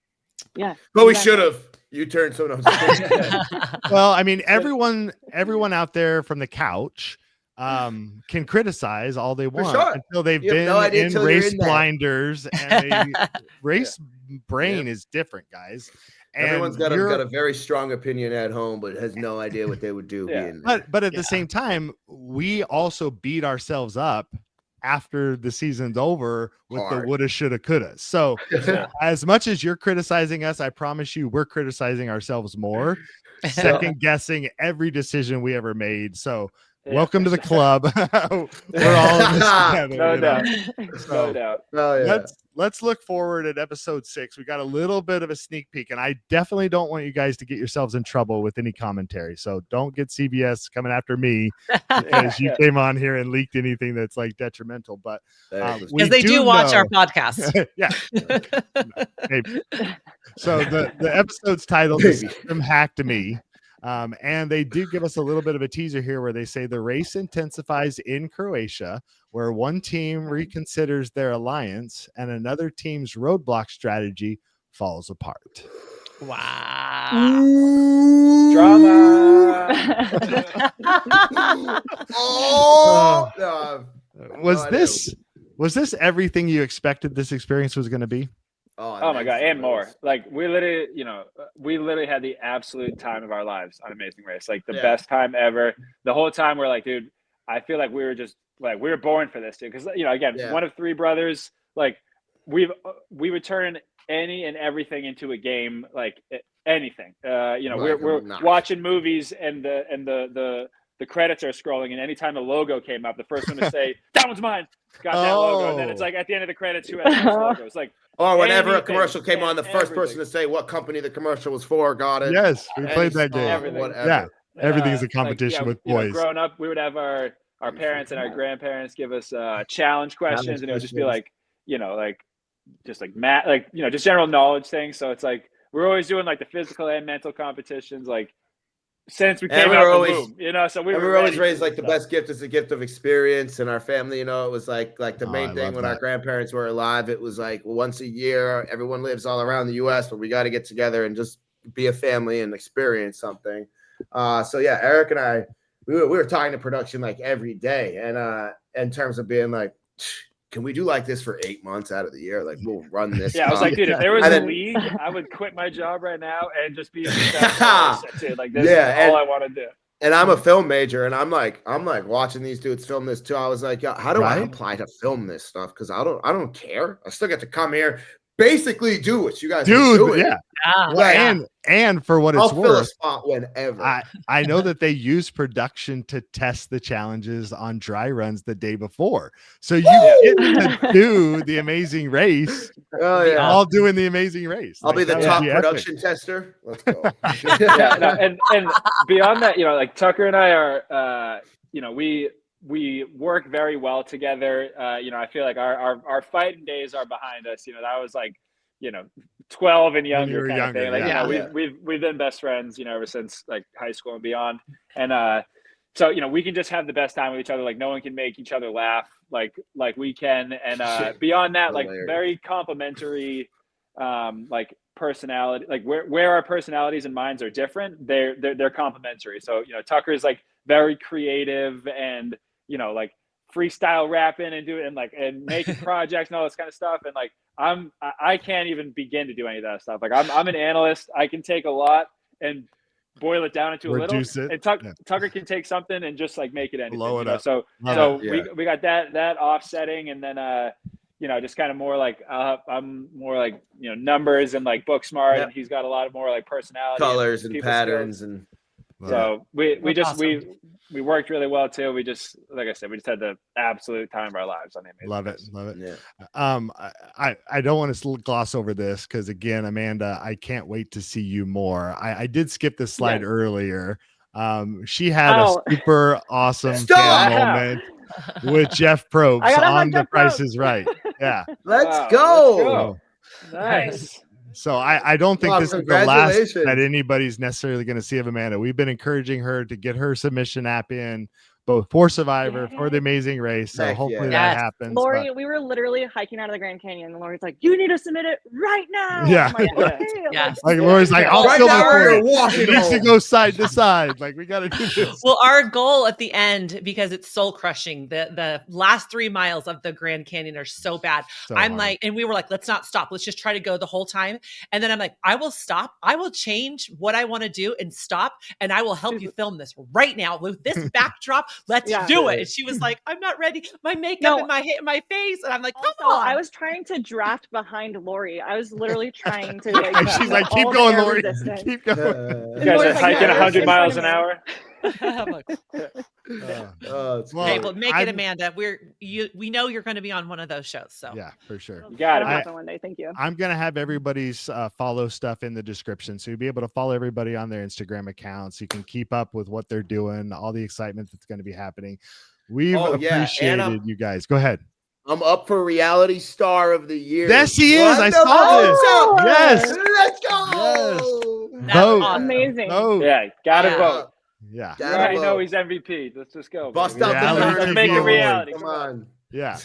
Yeah. But we should have U-turned someone else. Well, I mean, everyone out there from the couch can criticize all they want until they've been in race blinders, and race brain is different, guys. And everyone's got a very strong opinion at home, but has no idea what they would do. But at the same time, we also beat ourselves up after the season's over with the woulda, shoulda, coulda. So as much as you're criticizing us, I promise you we're criticizing ourselves more, second guessing every decision we ever made. So welcome to the club. We're all in this together. No doubt. So, no doubt. Oh, yeah. Let's look forward at episode 6. We got a little bit of a sneak peek, and I definitely don't want you guys to get yourselves in trouble with any commentary. So don't get CBS coming after me because you came on here and leaked anything that's like detrimental. But because they do watch our podcast. Yeah. Maybe. So the episode's titled "From Hack to Me." And they do give us a little bit of a teaser here where they say the race intensifies in Croatia, where one team reconsiders their alliance and another team's roadblock strategy falls apart. Wow. Drama. Was this everything you expected this experience was going to be? Oh my God, and more. Like we literally had the absolute time of our lives on Amazing Race. Like the best time ever. The whole time we're like, dude, I feel like we were born for this, dude. Because again, one of 3 brothers. Like we would turn any and everything into a game, like anything. We're watching movies and the credits are scrolling, and anytime the logo came up, the first one to say that one's mine. Got that logo, and then it's like at the end of the credits, who has the logo? It's like. Or whenever a commercial came on, the first person to say what company the commercial was for got it. Yes, we played that game. Everything. Yeah, everything's a competition with boys. Growing up, we would have our parents and our grandparents give us challenge questions, and it would just be like, just like math, like just general knowledge things. So it's like we're always doing like the physical and mental competitions, like. Since we came out of the womb, so we were always raised like the best gift is the gift of experience in our family. It was like the main thing when our grandparents were alive. It was like once a year, everyone lives all around the U.S., but we got to get together and just be a family and experience something. So yeah, Eric and I, we were talking to production like every day, and in terms of being like, can we do like this for 8 months out of the year? Like we'll run this. Yeah, I was like, dude, if there was a league, I would quit my job right now and just be a dude. Like this is all I want to do. And I'm a film major, and I'm like watching these dudes film this too. I was like, how do I apply to film this stuff? Because I don't care. I still get to come here, basically do what you guys are doing. Yeah. And for what it's worth, fill a spot whenever. I know that they use production to test the challenges on dry runs the day before. So you get to do the Amazing Race while doing the Amazing Race. I'll be the top production tester. Let's go. And beyond that, like Tucker and I are, we work very well together. I feel like our fighting days are behind us. That was like, 12 and younger kind of thing. Like, we've been best friends, ever since like high school and beyond. And so, we can just have the best time with each other. Like no one can make each other laugh like we can. And beyond that, like very complimentary, like personality, like where our personalities and minds are different, they're complementary. So, Tucker's like very creative and, like freestyle rapping and doing and making projects and all this kind of stuff. And like, I can't even begin to do any of that stuff. Like I'm an analyst. I can take a lot and boil it down into a little. And Tucker can take something and just like make it anything. Blow it up. So we got that offsetting, and then just kind of more like I'm more like numbers and like book smart, and he's got a lot of more like personality, colors and patterns skills. And so we worked really well too. We just, like I said, we just had the absolute time of our lives on the Amazing Race. Love it. Yeah. I don't want to gloss over this because again, Amanda, I can't wait to see you more. I did skip this slide earlier. She had a super awesome moment with Jeff Probst on The Price is Right. Yeah. Let's go. Nice. So I don't think this is the last that anybody's necessarily going to see of Amanda. We've been encouraging her to get her submission app in, both for Survivor, for the Amazing Race. So hopefully that happens. Lori, we were literally hiking out of the Grand Canyon, and Lori's like, you need to submit it right now. Yeah. Like Lori's like, I'll film it for you. It needs to go side to side. Like, we got to do this. Well, our goal at the end, because it's soul crushing, the last 3 miles of the Grand Canyon are so bad. I'm like, and we were like, let's not stop. Let's just try to go the whole time. And then I'm like, I will stop. I will change what I want to do and stop. And I will help you film this right now with this backdrop. Let's do it. And she was like, I'm not ready. My makeup and my face. And I'm like, come on. I was trying to draft behind Lori. I was literally trying to like, she's like, keep going, Lori. Keep going. You guys are hiking 100 miles an hour. Hey, but make it, Amanda. We know you're going to be on one of those shows. So yeah, for sure. You got it. Happen one day. Thank you. I'm gonna have everybody's follow stuff in the description, so you'll be able to follow everybody on their Instagram accounts. You can keep up with what they're doing, all the excitement that's going to be happening. We've appreciated you guys. Go ahead. I'm up for Reality Star of the Year. Yes, he is. I saw this. Yes. Let's go. Yes. Vote. Amazing. Vote. Yeah, gotta vote. Yeah. You already know he's MVP. Let's just go. Bust out the Let's make it reality. Come on. Yeah.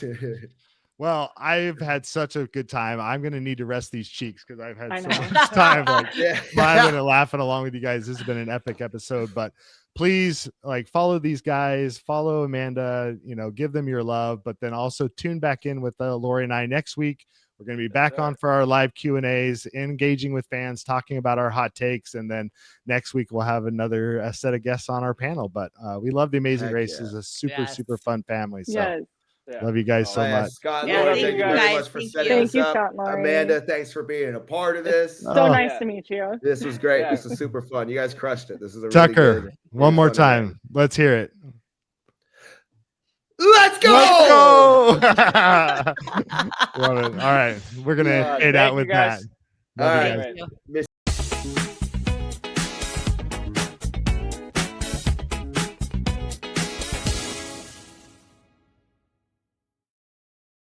Well, I've had such a good time. I'm going to need to rest these cheeks because I've had so much time smiling and laughing along with you guys. This has been an epic episode, but please follow these guys, follow Amanda, give them your love, but then also tune back in with Lori and I next week. We're going to be back on for our live Q&As, engaging with fans, talking about our hot takes. And then next week we'll have another set of guests on our panel, but we love the Amazing Race. It's a super fun family. So love you guys so much. Scott, Laura, thank you very much for setting us up. Scott, Amanda, thanks for being a part of this. So nice to meet you. This was great. This was super fun. You guys crushed it. This is a Tucker, really good, one more time. Event. Let's hear it. Let's go! Love it. All right. We're going to fade out with that. All right.